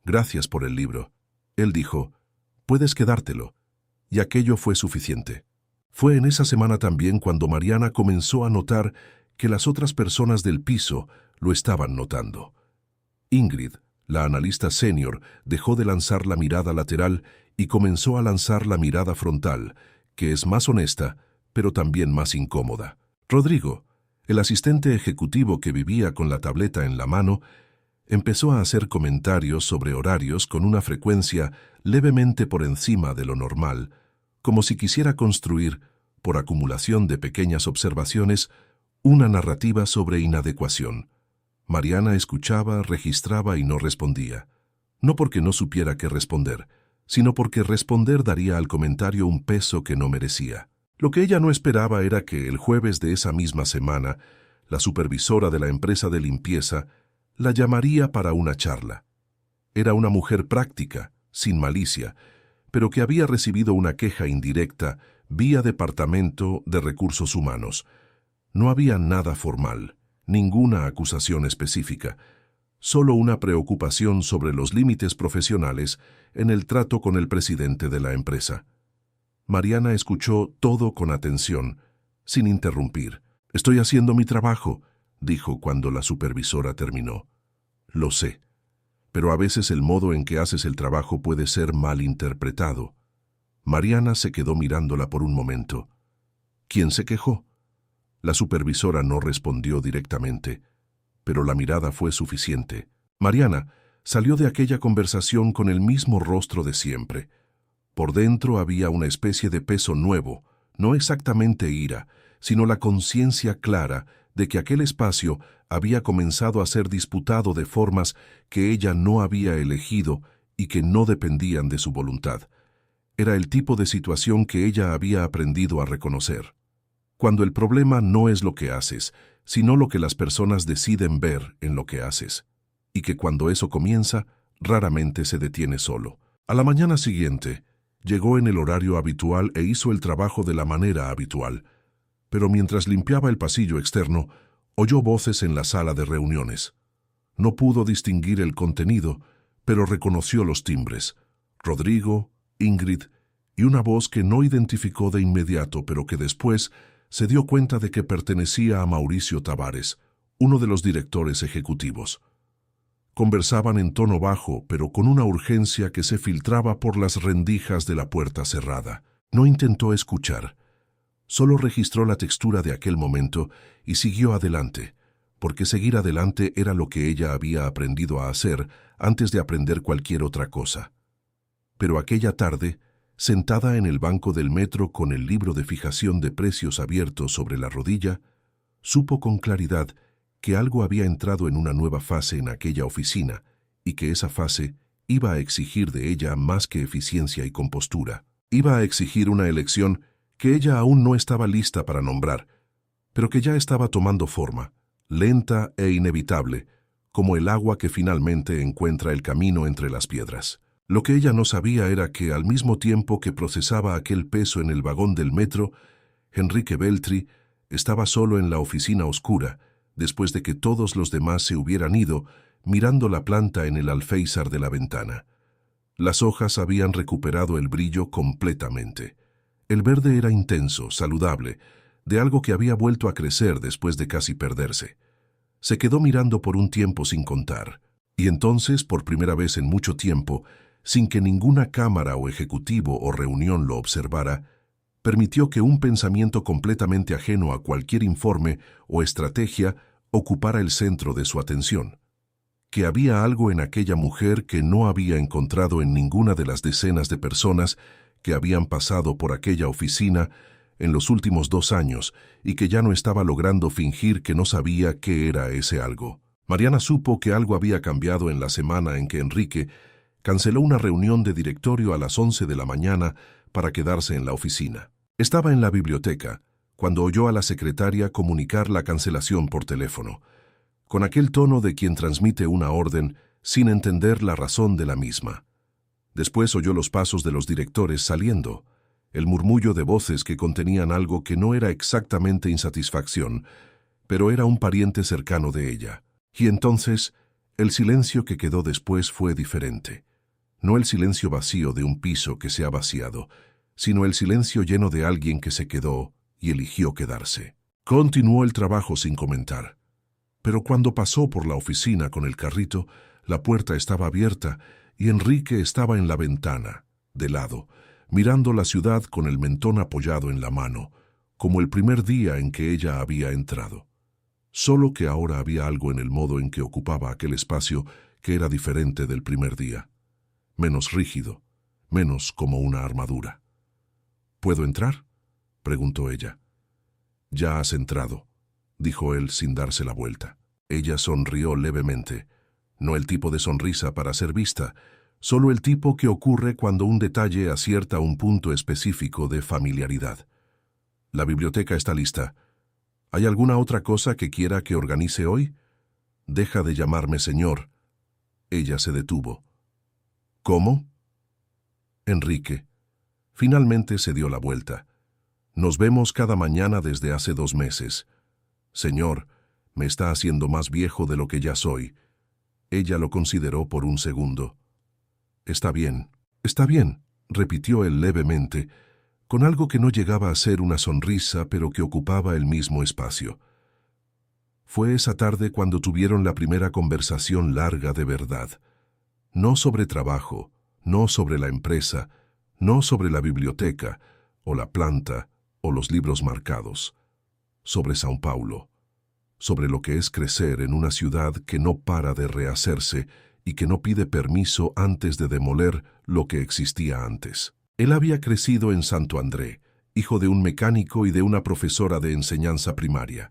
«Gracias por el libro». Él dijo, «Puedes quedártelo». Y aquello fue suficiente. Fue en esa semana también cuando Mariana comenzó a notar que las otras personas del piso lo estaban notando. Ingrid, la analista senior, dejó de lanzar la mirada lateral y comenzó a lanzar la mirada frontal, que es más honesta, pero también más incómoda. Rodrigo, el asistente ejecutivo que vivía con la tableta en la mano, empezó a hacer comentarios sobre horarios con una frecuencia levemente por encima de lo normal, como si quisiera construir, por acumulación de pequeñas observaciones, una narrativa sobre inadecuación. Mariana escuchaba, registraba y no respondía. No porque no supiera qué responder, sino porque responder daría al comentario un peso que no merecía. Lo que ella no esperaba era que el jueves de esa misma semana, la supervisora de la empresa de limpieza la llamaría para una charla. Era una mujer práctica, sin malicia, pero que había recibido una queja indirecta vía Departamento de Recursos Humanos. No había nada formal, ninguna acusación específica, solo una preocupación sobre los límites profesionales en el trato con el presidente de la empresa. Mariana escuchó todo con atención, sin interrumpir. «Estoy haciendo mi trabajo», dijo cuando la supervisora terminó. «Lo sé, pero a veces el modo en que haces el trabajo puede ser mal interpretado». Mariana se quedó mirándola por un momento. «¿Quién se quejó?». La supervisora no respondió directamente, pero la mirada fue suficiente. Mariana salió de aquella conversación con el mismo rostro de siempre. Por dentro había una especie de peso nuevo, no exactamente ira, sino la conciencia clara de que aquel espacio había comenzado a ser disputado de formas que ella no había elegido y que no dependían de su voluntad. Era el tipo de situación que ella había aprendido a reconocer. Cuando el problema no es lo que haces, sino lo que las personas deciden ver en lo que haces, y que cuando eso comienza, raramente se detiene solo. A la mañana siguiente, llegó en el horario habitual e hizo el trabajo de la manera habitual, pero mientras limpiaba el pasillo externo, oyó voces en la sala de reuniones. No pudo distinguir el contenido, pero reconoció los timbres. Rodrigo, Ingrid, y una voz que no identificó de inmediato, pero que después se dio cuenta de que pertenecía a Mauricio Tavares, uno de los directores ejecutivos. Conversaban en tono bajo, pero con una urgencia que se filtraba por las rendijas de la puerta cerrada. No intentó escuchar. Solo registró la textura de aquel momento y siguió adelante, porque seguir adelante era lo que ella había aprendido a hacer antes de aprender cualquier otra cosa. Pero aquella tarde, sentada en el banco del metro con el libro de fijación de precios abierto sobre la rodilla, supo con claridad que algo había entrado en una nueva fase en aquella oficina y que esa fase iba a exigir de ella más que eficiencia y compostura. Iba a exigir una elección que ella aún no estaba lista para nombrar, pero que ya estaba tomando forma, lenta e inevitable, como el agua que finalmente encuentra el camino entre las piedras. Lo que ella no sabía era que, al mismo tiempo que procesaba aquel peso en el vagón del metro, Enrique Beltri estaba solo en la oficina oscura, después de que todos los demás se hubieran ido, mirando la planta en el alféizar de la ventana. Las hojas habían recuperado el brillo completamente. El verde era intenso, saludable, de algo que había vuelto a crecer después de casi perderse. Se quedó mirando por un tiempo sin contar, y entonces, por primera vez en mucho tiempo, sin que ninguna cámara o ejecutivo o reunión lo observara, permitió que un pensamiento completamente ajeno a cualquier informe o estrategia ocupara el centro de su atención. Que había algo en aquella mujer que no había encontrado en ninguna de las decenas de personas que habían pasado por aquella oficina en los últimos 2 años y que ya no estaba logrando fingir que no sabía qué era ese algo. Mariana supo que algo había cambiado en la semana en que Enrique canceló una reunión de directorio a las 11 de la mañana para quedarse en la oficina. Estaba en la biblioteca cuando oyó a la secretaria comunicar la cancelación por teléfono, con aquel tono de quien transmite una orden sin entender la razón de la misma. Después oyó los pasos de los directores saliendo, el murmullo de voces que contenían algo que no era exactamente insatisfacción, pero era un pariente cercano de ella. Y entonces, el silencio que quedó después fue diferente. No el silencio vacío de un piso que se ha vaciado, sino el silencio lleno de alguien que se quedó y eligió quedarse. Continuó el trabajo sin comentar. Pero cuando pasó por la oficina con el carrito, la puerta estaba abierta y Enrique estaba en la ventana, de lado, mirando la ciudad con el mentón apoyado en la mano, como el primer día en que ella había entrado. Solo que ahora había algo en el modo en que ocupaba aquel espacio que era diferente del primer día. Menos rígido, menos como una armadura. ¿Puedo entrar?, preguntó ella. «Ya has entrado», dijo él sin darse la vuelta. Ella sonrió levemente. No el tipo de sonrisa para ser vista, solo el tipo que ocurre cuando un detalle acierta un punto específico de familiaridad. «La biblioteca está lista. ¿Hay alguna otra cosa que quiera que organice hoy?» «Deja de llamarme señor». Ella se detuvo. «¿Cómo?» «Enrique». Finalmente se dio la vuelta. «Nos vemos cada mañana desde hace 2 meses. Señor, me está haciendo más viejo de lo que ya soy». Ella lo consideró por un segundo. «Está bien, repitió él levemente, con algo que no llegaba a ser una sonrisa, pero que ocupaba el mismo espacio. Fue esa tarde cuando tuvieron la primera conversación larga de verdad. No sobre trabajo, no sobre la empresa, no sobre la biblioteca, o la planta, o los libros marcados. Sobre São Paulo. Sobre lo que es crecer en una ciudad que no para de rehacerse y que no pide permiso antes de demoler lo que existía antes. Él había crecido en Santo André, hijo de un mecánico y de una profesora de enseñanza primaria.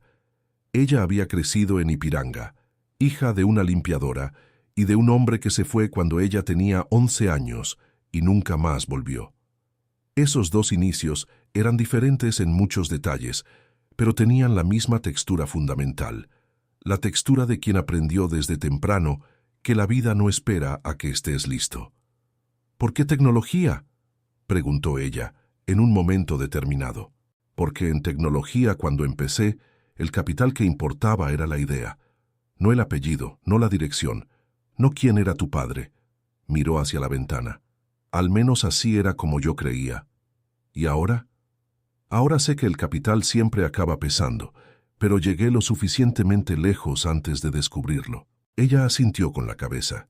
Ella había crecido en Ipiranga, hija de una limpiadora y de un hombre que se fue cuando ella tenía 11 años y nunca más volvió. Esos 2 inicios eran diferentes en muchos detalles, pero tenían la misma textura fundamental, la textura de quien aprendió desde temprano que la vida no espera a que estés listo. «¿Por qué tecnología?», preguntó ella, en un momento determinado. «Porque en tecnología, cuando empecé, el capital que importaba era la idea, no el apellido, no la dirección, no quién era tu padre». Miró hacia la ventana. «Al menos así era como yo creía. ¿Y ahora?» «Ahora sé que el capital siempre acaba pesando, pero llegué lo suficientemente lejos antes de descubrirlo». Ella asintió con la cabeza.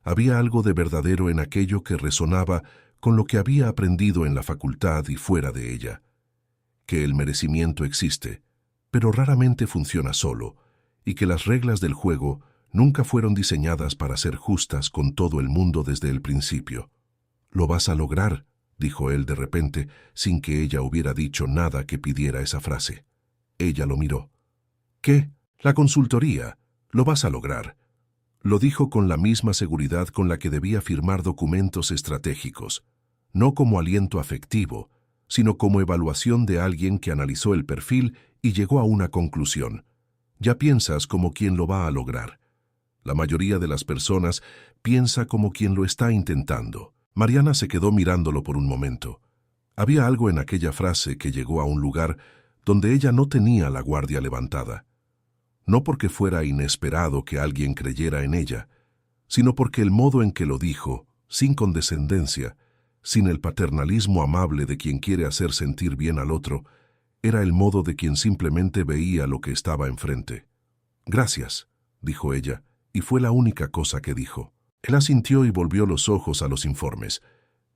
Había algo de verdadero en aquello que resonaba con lo que había aprendido en la facultad y fuera de ella. Que el merecimiento existe, pero raramente funciona solo, y que las reglas del juego nunca fueron diseñadas para ser justas con todo el mundo desde el principio. «Lo vas a lograr», dijo él de repente, sin que ella hubiera dicho nada que pidiera esa frase. Ella lo miró. «¿Qué? La consultoría. Lo vas a lograr». Lo dijo con la misma seguridad con la que debía firmar documentos estratégicos, no como aliento afectivo, sino como evaluación de alguien que analizó el perfil y llegó a una conclusión. Ya piensas como quien lo va a lograr. La mayoría de las personas piensa como quien lo está intentando. Mariana se quedó mirándolo por un momento. Había algo en aquella frase que llegó a un lugar donde ella no tenía la guardia levantada. No porque fuera inesperado que alguien creyera en ella, sino porque el modo en que lo dijo, sin condescendencia, sin el paternalismo amable de quien quiere hacer sentir bien al otro, Era el modo de quien simplemente veía lo que estaba enfrente. «Gracias», dijo ella, y fue la única cosa que dijo. Él asintió y volvió los ojos a los informes.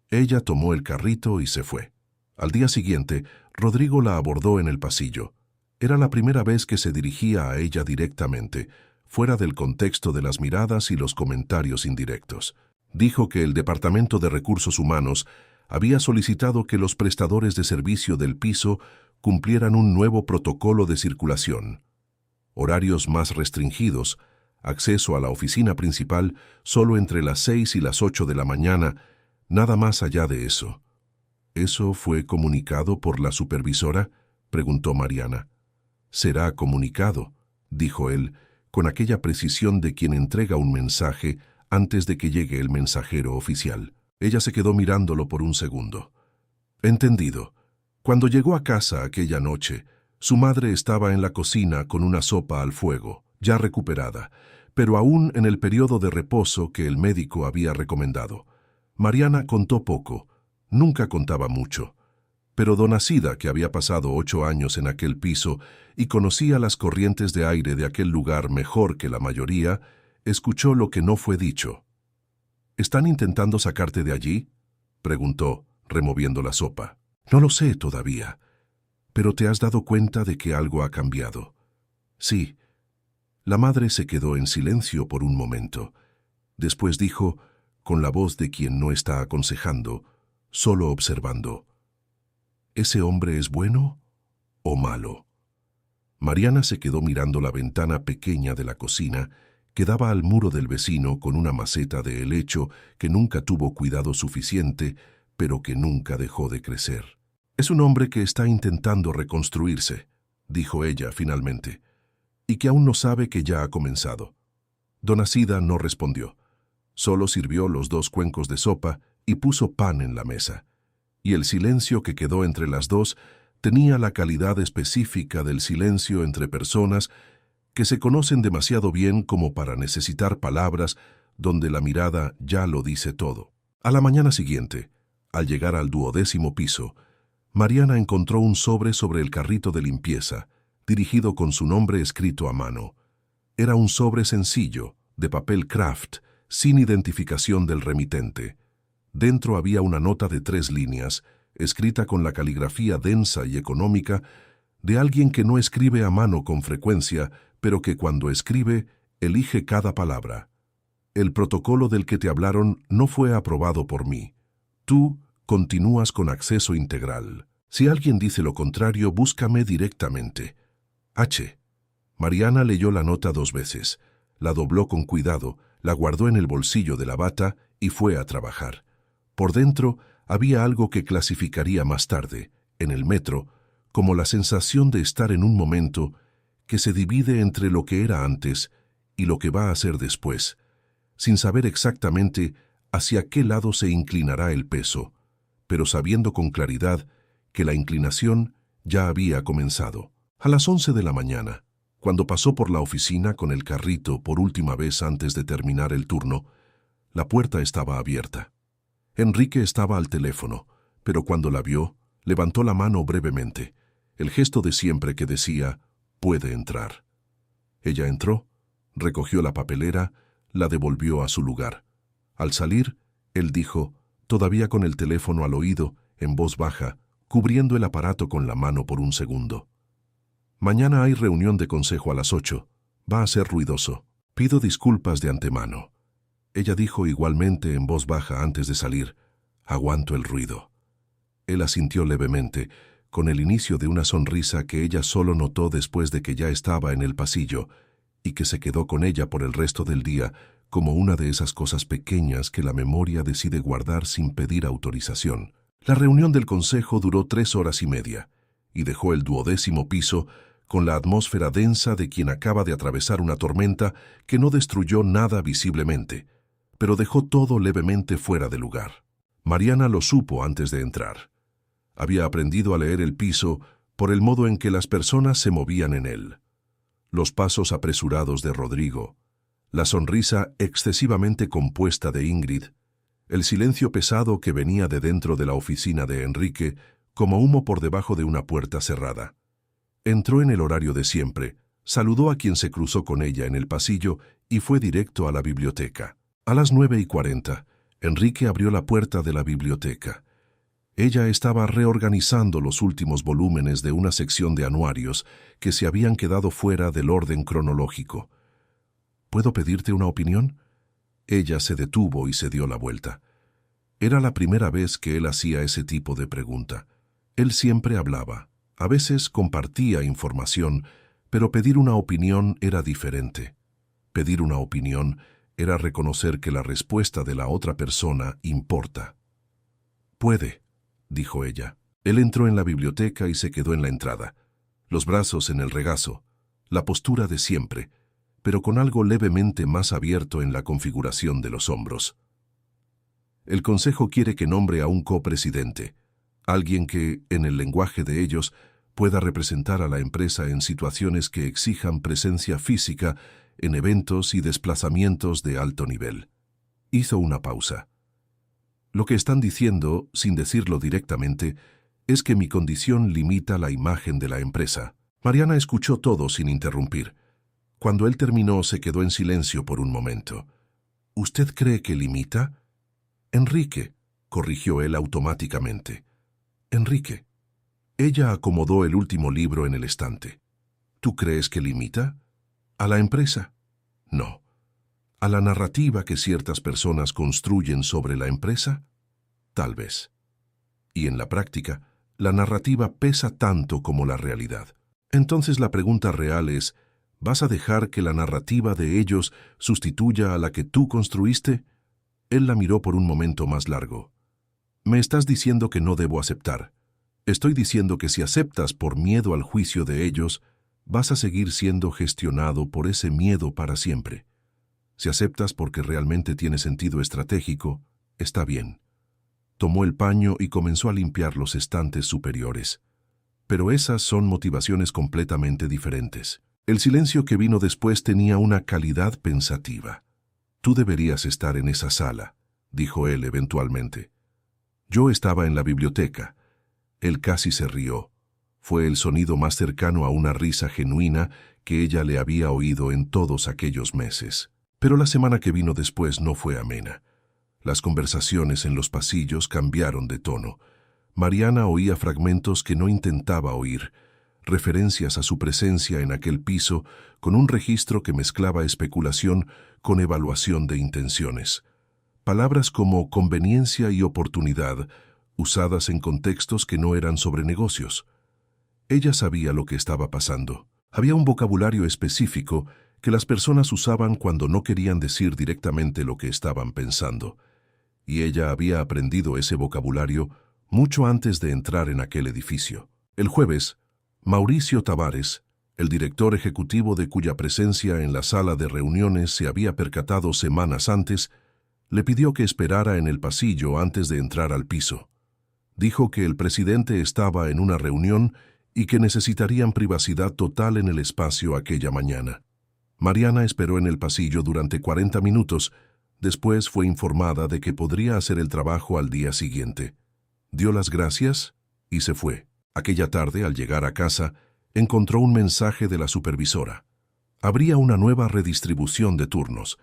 Ella tomó el carrito y se fue. Al día siguiente, Rodrigo la abordó en el pasillo. Era la primera vez que se dirigía a ella directamente, fuera del contexto de las miradas y los comentarios indirectos. Dijo que el Departamento de Recursos Humanos había solicitado que los prestadores de servicio del piso cumplieran un nuevo protocolo de circulación. Horarios más restringidos, acceso a la oficina principal solo entre las 6 y las 8 de la mañana, nada más allá de eso. ¿Eso fue comunicado por la supervisora?, preguntó Mariana. «Será comunicado», dijo él, con aquella precisión de quien entrega un mensaje antes de que llegue el mensajero oficial. Ella se quedó mirándolo por un segundo. «Entendido». Cuando llegó a casa aquella noche, su madre estaba en la cocina con una sopa al fuego, ya recuperada, pero aún en el periodo de reposo que el médico había recomendado. Mariana contó poco, nunca contaba mucho. Pero Donacida, que había pasado 8 años en aquel piso y conocía las corrientes de aire de aquel lugar mejor que la mayoría, escuchó lo que no fue dicho. «¿Están intentando sacarte de allí?», preguntó, removiendo la sopa. «No lo sé todavía. Pero te has dado cuenta de que algo ha cambiado». «Sí». La madre se quedó en silencio por un momento. Después dijo, con la voz de quien no está aconsejando, solo observando: «¿Ese hombre es bueno o malo?». Mariana se quedó mirando la ventana pequeña de la cocina que daba al muro del vecino con una maceta de helecho que nunca tuvo cuidado suficiente, pero que nunca dejó de crecer. «Es un hombre que está intentando reconstruirse», dijo ella finalmente, «y que aún no sabe que ya ha comenzado». Donacida no respondió. Solo sirvió los 2 cuencos de sopa y puso pan en la mesa. Y el silencio que quedó entre las dos tenía la calidad específica del silencio entre personas que se conocen demasiado bien como para necesitar palabras donde la mirada ya lo dice todo. A la mañana siguiente, al llegar al 12º piso, Mariana encontró un sobre el carrito de limpieza, dirigido con su nombre escrito a mano. Era un sobre sencillo, de papel craft, sin identificación del remitente. Dentro había una nota de 3 líneas, escrita con la caligrafía densa y económica de alguien que no escribe a mano con frecuencia, pero que cuando escribe, elige cada palabra. «El protocolo del que te hablaron no fue aprobado por mí. Tú continúas con acceso integral. Si alguien dice lo contrario, búscame directamente. H». Mariana leyó la nota 2 veces, la dobló con cuidado, la guardó en el bolsillo de la bata y fue a trabajar. Por dentro había algo que clasificaría más tarde, en el metro, como la sensación de estar en un momento que se divide entre lo que era antes y lo que va a ser después, sin saber exactamente hacia qué lado se inclinará el peso, pero sabiendo con claridad que la inclinación ya había comenzado. A las 11 de la mañana, cuando pasó por la oficina con el carrito por última vez antes de terminar el turno, la puerta estaba abierta. Enrique estaba al teléfono, pero cuando la vio, levantó la mano brevemente, el gesto de siempre que decía: «Puede entrar». Ella entró, recogió la papelera, la devolvió a su lugar. Al salir, él dijo, todavía con el teléfono al oído, en voz baja, cubriendo el aparato con la mano por un segundo: «Mañana hay reunión de consejo a las 8. Va a ser ruidoso. Pido disculpas de antemano». Ella dijo igualmente en voz baja antes de salir: «Aguanto el ruido». Él asintió levemente, con el inicio de una sonrisa que ella solo notó después de que ya estaba en el pasillo y que se quedó con ella por el resto del día, como una de esas cosas pequeñas que la memoria decide guardar sin pedir autorización. La reunión del consejo duró 3 horas y media y dejó el 12º piso con la atmósfera densa de quien acaba de atravesar una tormenta que no destruyó nada visiblemente, pero dejó todo levemente fuera de lugar. Mariana lo supo antes de entrar. Había aprendido a leer el piso por el modo en que las personas se movían en él. Los pasos apresurados de Rodrigo, la sonrisa excesivamente compuesta de Ingrid, el silencio pesado que venía de dentro de la oficina de Enrique como humo por debajo de una puerta cerrada. Entró en el horario de siempre, saludó a quien se cruzó con ella en el pasillo y fue directo a la biblioteca. A las 9:40, Enrique abrió la puerta de la biblioteca. Ella estaba reorganizando los últimos volúmenes de una sección de anuarios que se habían quedado fuera del orden cronológico. ¿Puedo pedirte una opinión? Ella se detuvo y se dio la vuelta. Era la primera vez que él hacía ese tipo de pregunta. Él siempre hablaba, a veces compartía información, pero pedir una opinión era diferente. Pedir una opinión era reconocer que la respuesta de la otra persona importa. «Puede», dijo ella. Él entró en la biblioteca y se quedó en la entrada, los brazos en el regazo, la postura de siempre, pero con algo levemente más abierto en la configuración de los hombros. El Consejo quiere que nombre a un copresidente, alguien que, en el lenguaje de ellos, pueda representar a la empresa en situaciones que exijan presencia física en eventos y desplazamientos de alto nivel. Hizo una pausa. Lo que están diciendo, sin decirlo directamente, es que mi condición limita la imagen de la empresa. Mariana escuchó todo sin interrumpir. Cuando él terminó, se quedó en silencio por un momento. ¿Usted cree que limita? Enrique, corrigió él automáticamente. Enrique. Ella acomodó el último libro en el estante. ¿Tú crees que limita? ¿A la empresa? No. ¿A la narrativa que ciertas personas construyen sobre la empresa? Tal vez. Y en la práctica, la narrativa pesa tanto como la realidad. Entonces la pregunta real es, ¿vas a dejar que la narrativa de ellos sustituya a la que tú construiste? Él la miró por un momento más largo. Me estás diciendo que no debo aceptar. Estoy diciendo que si aceptas por miedo al juicio de ellos, vas a seguir siendo gestionado por ese miedo para siempre. Si aceptas porque realmente tiene sentido estratégico, está bien. Tomó el paño y comenzó a limpiar los estantes superiores. Pero esas son motivaciones completamente diferentes. El silencio que vino después tenía una calidad pensativa. Tú deberías estar en esa sala, dijo él eventualmente. Yo estaba en la biblioteca. Él casi se rió. Fue el sonido más cercano a una risa genuina que ella le había oído en todos aquellos meses. Pero la semana que vino después no fue amena. Las conversaciones en los pasillos cambiaron de tono. Mariana oía fragmentos que no intentaba oír, referencias a su presencia en aquel piso con un registro que mezclaba especulación con evaluación de intenciones. Palabras como conveniencia y oportunidad, usadas en contextos que no eran sobre negocios. Ella sabía lo que estaba pasando. Había un vocabulario específico que las personas usaban cuando no querían decir directamente lo que estaban pensando. Y ella había aprendido ese vocabulario mucho antes de entrar en aquel edificio. El jueves, Mauricio Tavares, el director ejecutivo de cuya presencia en la sala de reuniones se había percatado semanas antes, le pidió que esperara en el pasillo antes de entrar al piso. Dijo que el presidente estaba en una reunión y que necesitarían privacidad total en el espacio aquella mañana. Mariana esperó en el pasillo durante 40 minutos, después fue informada de que podría hacer el trabajo al día siguiente. Dio las gracias y se fue. Aquella tarde, al llegar a casa, encontró un mensaje de la supervisora. Habría una nueva redistribución de turnos.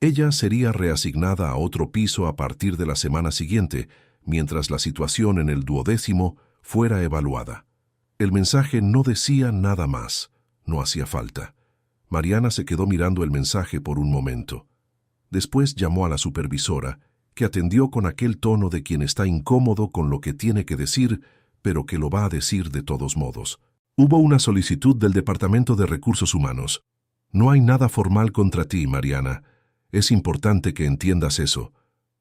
Ella sería reasignada a otro piso a partir de la semana siguiente, mientras la situación en el 12º fuera evaluada. El mensaje no decía nada más, no hacía falta. Mariana se quedó mirando el mensaje por un momento. Después llamó a la supervisora, que atendió con aquel tono de quien está incómodo con lo que tiene que decir, pero que lo va a decir de todos modos. Hubo una solicitud del Departamento de Recursos Humanos. No hay nada formal contra ti, Mariana. Es importante que entiendas eso.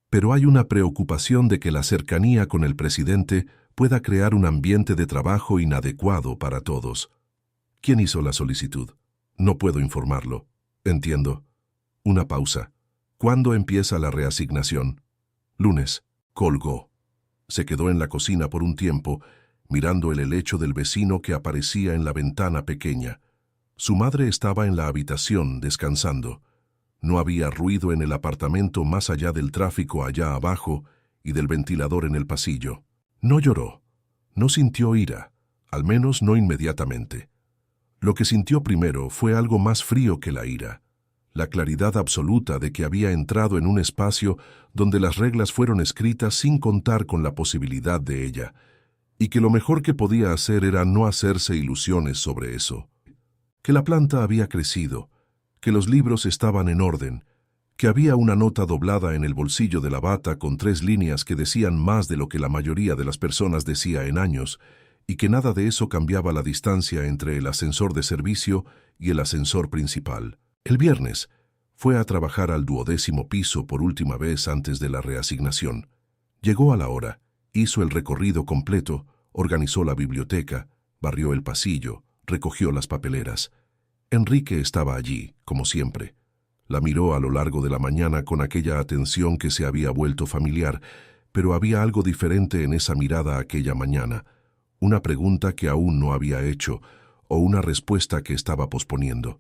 Pero hay una preocupación de que la cercanía con el presidente pueda crear un ambiente de trabajo inadecuado para todos. ¿Quién hizo la solicitud? No puedo informarlo. Entiendo. Una pausa. ¿Cuándo empieza la reasignación? Lunes. Colgó. Se quedó en la cocina por un tiempo, mirando el helecho del vecino que aparecía en la ventana pequeña. Su madre estaba en la habitación, descansando. No había ruido en el apartamento más allá del tráfico allá abajo y del ventilador en el pasillo. No lloró. No sintió ira, al menos no inmediatamente. Lo que sintió primero fue algo más frío que la ira, la claridad absoluta de que había entrado en un espacio donde las reglas fueron escritas sin contar con la posibilidad de ella, y que lo mejor que podía hacer era no hacerse ilusiones sobre eso. Que la planta había crecido, que los libros estaban en orden, que había una nota doblada en el bolsillo de la bata con 3 líneas que decían más de lo que la mayoría de las personas decía en años, y que nada de eso cambiaba la distancia entre el ascensor de servicio y el ascensor principal. El viernes fue a trabajar al 12º piso por última vez antes de la reasignación. Llegó a la hora, hizo el recorrido completo, organizó la biblioteca, barrió el pasillo, recogió las papeleras. Enrique estaba allí, como siempre. La miró a lo largo de la mañana con aquella atención que se había vuelto familiar, pero había algo diferente en esa mirada aquella mañana, una pregunta que aún no había hecho, o una respuesta que estaba posponiendo.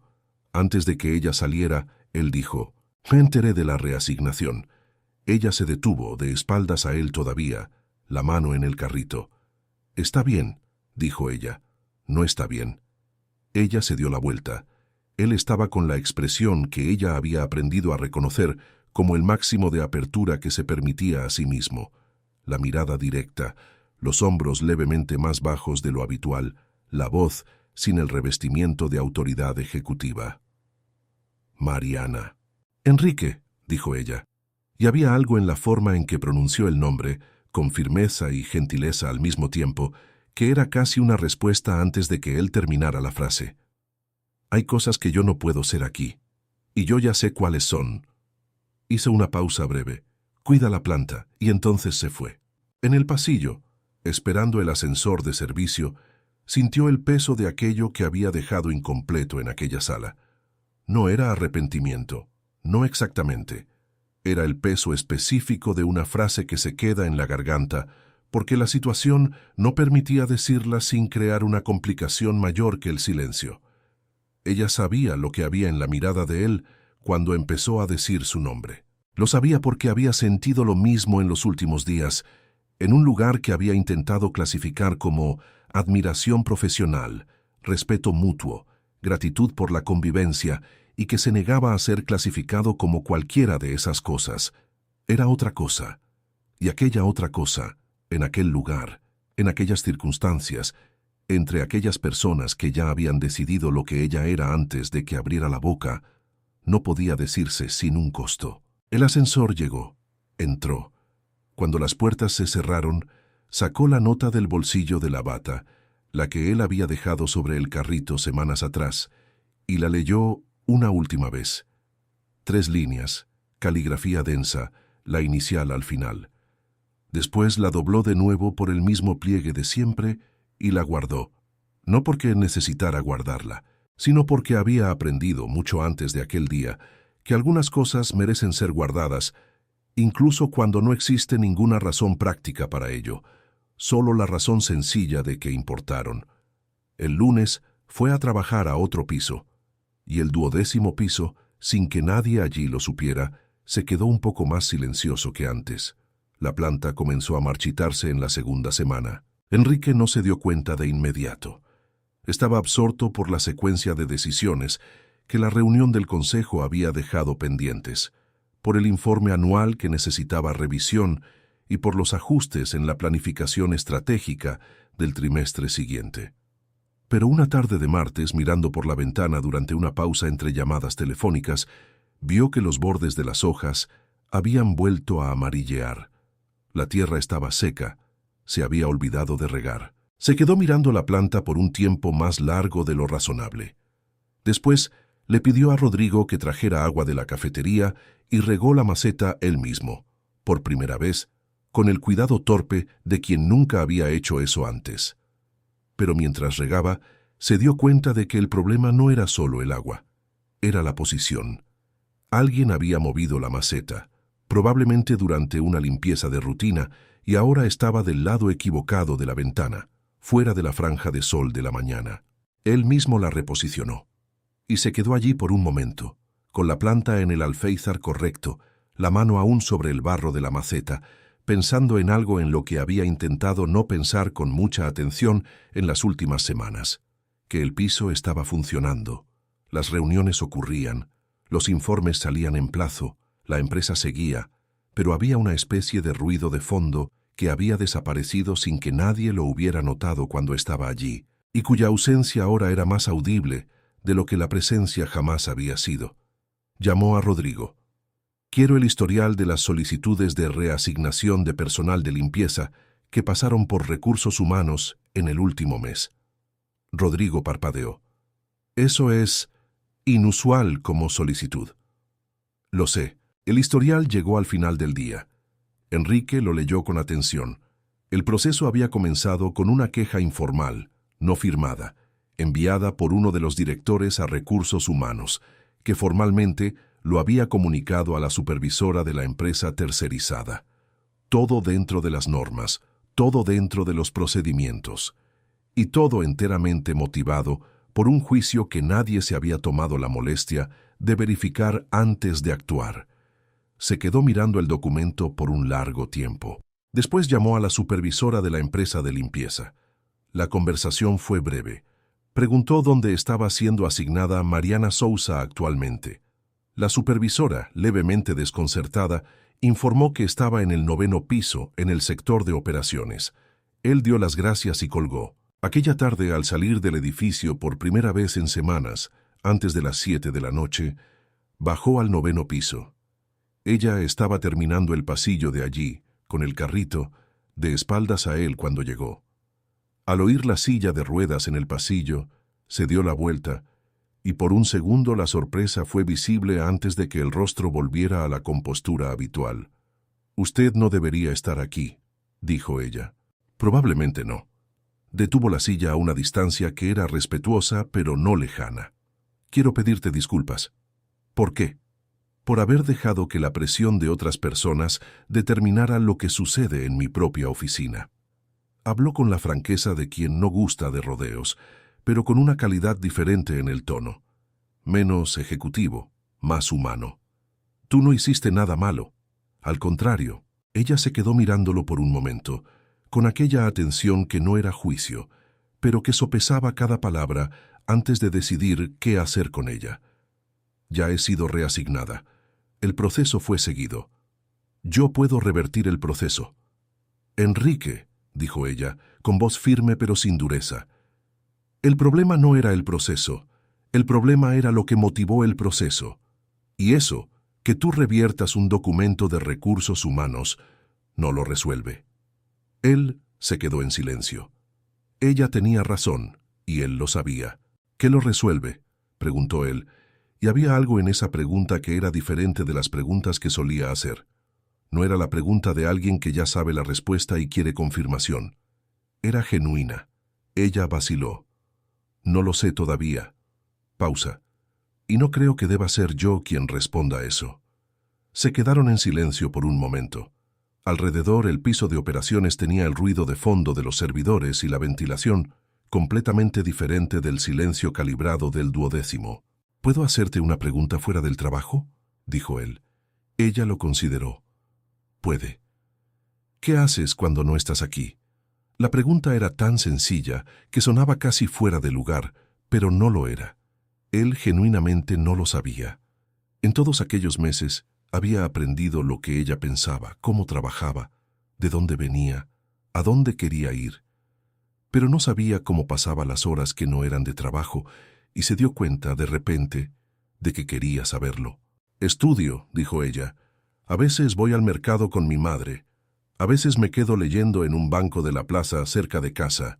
Antes de que ella saliera, él dijo: «Me enteré de la reasignación». Ella se detuvo, de espaldas a él todavía, la mano en el carrito. «Está bien», dijo ella. «No está bien». Ella se dio la vuelta. Él estaba con la expresión que ella había aprendido a reconocer como el máximo de apertura que se permitía a sí mismo. La mirada directa, los hombros levemente más bajos de lo habitual, la voz sin el revestimiento de autoridad ejecutiva. «Mariana». «Enrique», dijo ella. Y había algo en la forma en que pronunció el nombre, con firmeza y gentileza al mismo tiempo, que era casi una respuesta antes de que él terminara la frase. «Hay cosas que yo no puedo ser aquí, y yo ya sé cuáles son». Hizo una pausa breve. «Cuida la planta», y entonces se fue. En el pasillo, esperando el ascensor de servicio, sintió el peso de aquello que había dejado incompleto en aquella sala. No era arrepentimiento, no exactamente. Era el peso específico de una frase que se queda en la garganta, porque la situación no permitía decirla sin crear una complicación mayor que el silencio. Ella sabía lo que había en la mirada de él cuando empezó a decir su nombre. Lo sabía porque había sentido lo mismo en los últimos días, en un lugar que había intentado clasificar como admiración profesional, respeto mutuo, gratitud por la convivencia, y que se negaba a ser clasificado como cualquiera de esas cosas. Era otra cosa, y aquella otra cosa, en aquel lugar, en aquellas circunstancias, entre aquellas personas que ya habían decidido lo que ella era antes de que abriera la boca, no podía decirse sin un costo. El ascensor llegó, entró. Cuando las puertas se cerraron, sacó la nota del bolsillo de la bata, la que él había dejado sobre el carrito semanas atrás, y la leyó una última vez. 3 líneas, caligrafía densa, la inicial al final. Después la dobló de nuevo por el mismo pliegue de siempre y la guardó, no porque necesitara guardarla, sino porque había aprendido mucho antes de aquel día que algunas cosas merecen ser guardadas, incluso cuando no existe ninguna razón práctica para ello, solo la razón sencilla de que importaron. El lunes fue a trabajar a otro piso, y el 12º piso, sin que nadie allí lo supiera, se quedó un poco más silencioso que antes. La planta comenzó a marchitarse en la segunda semana. Enrique no se dio cuenta de inmediato. Estaba absorto por la secuencia de decisiones que la reunión del consejo había dejado pendientes, por el informe anual que necesitaba revisión y por los ajustes en la planificación estratégica del trimestre siguiente. Pero una tarde de martes, mirando por la ventana durante una pausa entre llamadas telefónicas, vio que los bordes de las hojas habían vuelto a amarillear. La tierra estaba seca, se había olvidado de regar. Se quedó mirando la planta por un tiempo más largo de lo razonable. Después le pidió a Rodrigo que trajera agua de la cafetería y regó la maceta él mismo, por primera vez, con el cuidado torpe de quien nunca había hecho eso antes. Pero mientras regaba, se dio cuenta de que el problema no era solo el agua, era la posición. Alguien había movido la maceta, probablemente durante una limpieza de rutina, y ahora estaba del lado equivocado de la ventana, fuera de la franja de sol de la mañana. Él mismo la reposicionó, y se quedó allí por un momento, con la planta en el alféizar correcto, la mano aún sobre el barro de la maceta, pensando en algo en lo que había intentado no pensar con mucha atención en las últimas semanas, que el piso estaba funcionando. Las reuniones ocurrían, los informes salían en plazo, la empresa seguía, pero había una especie de ruido de fondo que había desaparecido sin que nadie lo hubiera notado cuando estaba allí, y cuya ausencia ahora era más audible de lo que la presencia jamás había sido. Llamó a Rodrigo. Quiero el historial de las solicitudes de reasignación de personal de limpieza que pasaron por recursos humanos en el último mes. Rodrigo parpadeó. Eso es inusual como solicitud. Lo sé. El historial llegó al final del día. Enrique lo leyó con atención. El proceso había comenzado con una queja informal, no firmada, enviada por uno de los directores a recursos humanos, que formalmente lo había comunicado a la supervisora de la empresa tercerizada. Todo dentro de las normas, todo dentro de los procedimientos, y todo enteramente motivado por un juicio que nadie se había tomado la molestia de verificar antes de actuar. Se quedó mirando el documento por un largo tiempo. Después llamó a la supervisora de la empresa de limpieza. La conversación fue breve. Preguntó dónde estaba siendo asignada Mariana Sousa actualmente. La supervisora, levemente desconcertada, informó que estaba en el 9º piso, en el sector de operaciones. Él dio las gracias y colgó. Aquella tarde, al salir del edificio por primera vez en semanas, antes de las 7 de la noche, bajó al 9º piso. Ella estaba terminando el pasillo de allí, con el carrito, de espaldas a él cuando llegó. Al oír la silla de ruedas en el pasillo, se dio la vuelta, y por un segundo la sorpresa fue visible antes de que el rostro volviera a la compostura habitual. «Usted no debería estar aquí», dijo ella. «Probablemente no». Detuvo la silla a una distancia que era respetuosa pero no lejana. «Quiero pedirte disculpas». «¿Por qué?» «Por haber dejado que la presión de otras personas determinara lo que sucede en mi propia oficina». Habló con la franqueza de quien no gusta de rodeos, pero con una calidad diferente en el tono. Menos ejecutivo, más humano. «Tú no hiciste nada malo. Al contrario». Ella se quedó mirándolo por un momento, con aquella atención que no era juicio, pero que sopesaba cada palabra antes de decidir qué hacer con ella. «Ya he sido reasignada. El proceso fue seguido. Yo puedo revertir el proceso». «Enrique», dijo ella, con voz firme pero sin dureza. «El problema no era el proceso. El problema era lo que motivó el proceso. Y eso, que tú reviertas un documento de recursos humanos, no lo resuelve». Él se quedó en silencio. Ella tenía razón, y él lo sabía. «¿Qué lo resuelve?», preguntó él, y había algo en esa pregunta que era diferente de las preguntas que solía hacer. No era la pregunta de alguien que ya sabe la respuesta y quiere confirmación. Era genuina. Ella vaciló. «No lo sé todavía». Pausa. «Y no creo que deba ser yo quien responda eso». Se quedaron en silencio por un momento. Alrededor, el piso de operaciones tenía el ruido de fondo de los servidores y la ventilación, completamente diferente del silencio calibrado del 12º. «¿Puedo hacerte una pregunta fuera del trabajo?», dijo él. Ella lo consideró. «Puede». «¿Qué haces cuando no estás aquí?». La pregunta era tan sencilla que sonaba casi fuera de lugar, pero no lo era. Él genuinamente no lo sabía. En todos aquellos meses había aprendido lo que ella pensaba, cómo trabajaba, de dónde venía, a dónde quería ir. Pero no sabía cómo pasaba las horas que no eran de trabajo y se dio cuenta, de repente, de que quería saberlo. «Estudio», dijo ella. «A veces voy al mercado con mi madre. A veces me quedo leyendo en un banco de la plaza cerca de casa».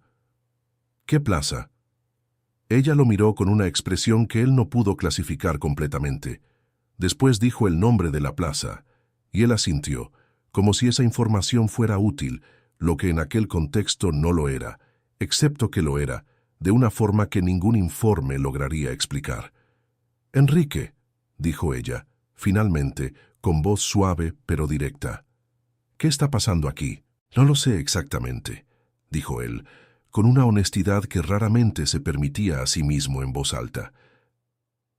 «¿Qué plaza?». Ella lo miró con una expresión que él no pudo clasificar completamente. Después dijo el nombre de la plaza, y él asintió, como si esa información fuera útil, lo que en aquel contexto no lo era, excepto que lo era, de una forma que ningún informe lograría explicar. «Enrique», dijo ella, finalmente, con voz suave pero directa. «¿Qué está pasando aquí?». «No lo sé exactamente», dijo él, con una honestidad que raramente se permitía a sí mismo en voz alta.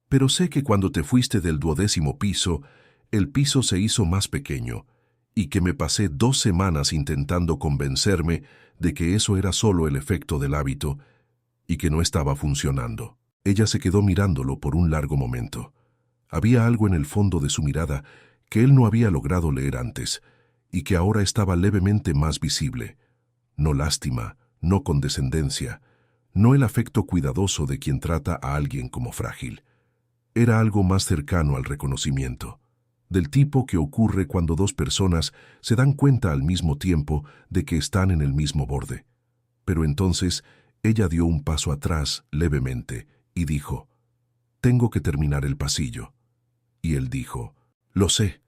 «Pero sé que cuando te fuiste del 12º piso, el piso se hizo más pequeño, y que me pasé 2 semanas intentando convencerme de que eso era solo el efecto del hábito, y que no estaba funcionando. Ella se quedó mirándolo por un largo momento. Había algo en el fondo de su mirada que él no había logrado leer antes, y que ahora estaba levemente más visible. No lástima, no condescendencia, no el afecto cuidadoso de quien trata a alguien como frágil. Era algo más cercano al reconocimiento, del tipo que ocurre cuando dos personas se dan cuenta al mismo tiempo de que están en el mismo borde. Pero entonces ella dio un paso atrás levemente y dijo: «Tengo que terminar el pasillo». Y él dijo: «Lo sé».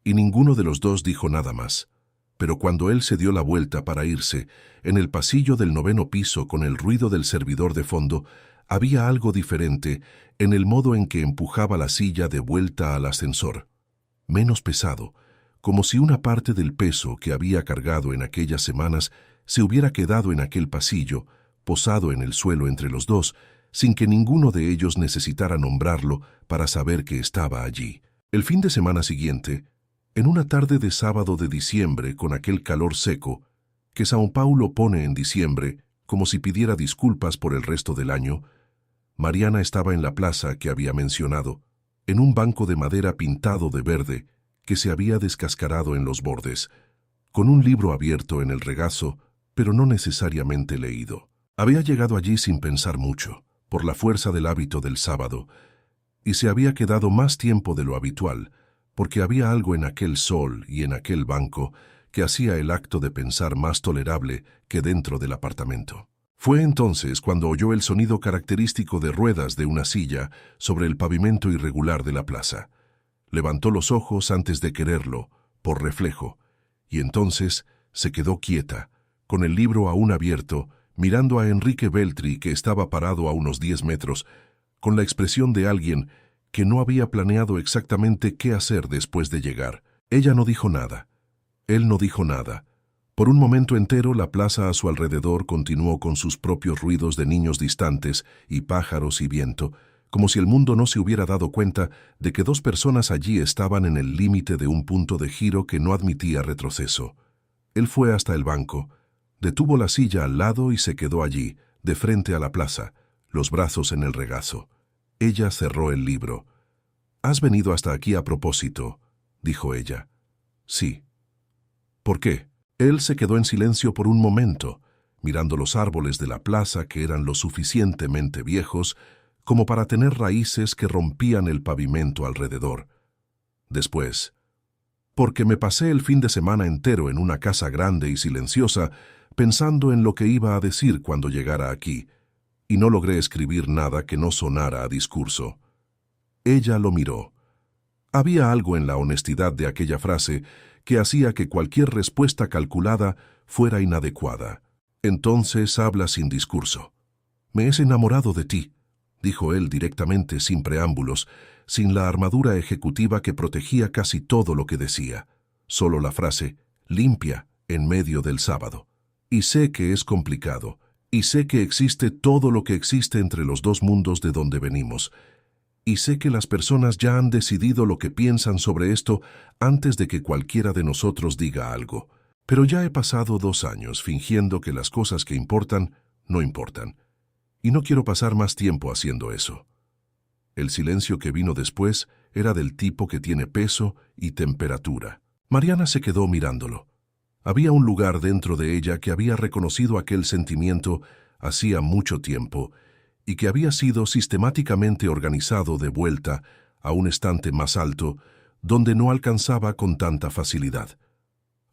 Y ninguno de los dos dijo nada más. Pero cuando él se dio la vuelta para irse, en el pasillo del 9º piso con el ruido del servidor de fondo, había algo diferente en el modo en que empujaba la silla de vuelta al ascensor. Menos pesado, como si una parte del peso que había cargado en aquellas semanas se hubiera quedado en aquel pasillo, posado en el suelo entre los dos, sin que ninguno de ellos necesitara nombrarlo para saber que estaba allí. El fin de semana siguiente, en una tarde de sábado de diciembre con aquel calor seco, que São Paulo pone en diciembre como si pidiera disculpas por el resto del año, Mariana estaba en la plaza que había mencionado, en un banco de madera pintado de verde que se había descascarado en los bordes, con un libro abierto en el regazo, pero no necesariamente leído. Había llegado allí sin pensar mucho, por la fuerza del hábito del sábado, y se había quedado más tiempo de lo habitual, porque había algo en aquel sol y en aquel banco que hacía el acto de pensar más tolerable que dentro del apartamento. Fue entonces cuando oyó el sonido característico de ruedas de una silla sobre el pavimento irregular de la plaza. Levantó los ojos antes de quererlo, por reflejo, y entonces se quedó quieta, con el libro aún abierto, mirando a Enrique Beltri, que estaba parado a unos 10 metros, con la expresión de alguien que no había planeado exactamente qué hacer después de llegar. Ella no dijo nada. Él no dijo nada. Por un momento entero la plaza a su alrededor continuó con sus propios ruidos de niños distantes y pájaros y viento, como si el mundo no se hubiera dado cuenta de que dos personas allí estaban en el límite de un punto de giro que no admitía retroceso. Él fue hasta el banco, detuvo la silla al lado y se quedó allí, de frente a la plaza, los brazos en el regazo. Ella cerró el libro. «¿Has venido hasta aquí a propósito?», dijo ella. «Sí». «¿Por qué?». Él se quedó en silencio por un momento, mirando los árboles de la plaza que eran lo suficientemente viejos como para tener raíces que rompían el pavimento alrededor. Después: «Porque me pasé el fin de semana entero en una casa grande y silenciosa, pensando en lo que iba a decir cuando llegara aquí, y no logré escribir nada que no sonara a discurso». Ella lo miró. Había algo en la honestidad de aquella frase que hacía que cualquier respuesta calculada fuera inadecuada. «Entonces habla sin discurso». «Me he enamorado de ti», dijo él directamente, sin preámbulos, sin la armadura ejecutiva que protegía casi todo lo que decía. Solo la frase, limpia, en medio del sábado. «Y sé que es complicado, y sé que existe todo lo que existe entre los dos mundos de donde venimos. Y sé que las personas ya han decidido lo que piensan sobre esto antes de que cualquiera de nosotros diga algo. Pero ya he pasado 2 años fingiendo que las cosas que importan no importan. Y no quiero pasar más tiempo haciendo eso». El silencio que vino después era del tipo que tiene peso y temperatura. Mariana se quedó mirándolo. Había un lugar dentro de ella que había reconocido aquel sentimiento hacía mucho tiempo y que había sido sistemáticamente organizado de vuelta a un estante más alto, donde no alcanzaba con tanta facilidad.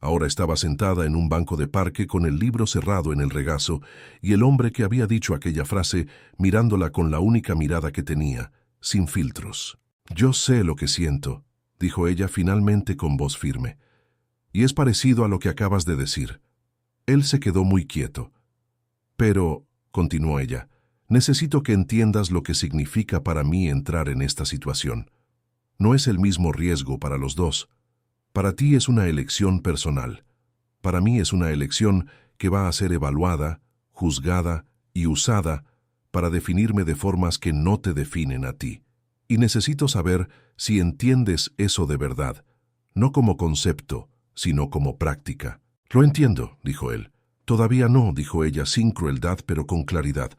Ahora estaba sentada en un banco de parque con el libro cerrado en el regazo y el hombre que había dicho aquella frase mirándola con la única mirada que tenía, sin filtros. «Yo sé lo que siento», dijo ella finalmente con voz firme. «Y es parecido a lo que acabas de decir». Él se quedó muy quieto. «Pero», continuó ella, «necesito que entiendas lo que significa para mí entrar en esta situación. No es el mismo riesgo para los dos. Para ti es una elección personal. Para mí es una elección que va a ser evaluada, juzgada y usada para definirme de formas que no te definen a ti. Y necesito saber si entiendes eso de verdad, no como concepto, sino como práctica». «Lo entiendo», dijo él. «Todavía no», dijo ella sin crueldad pero con claridad.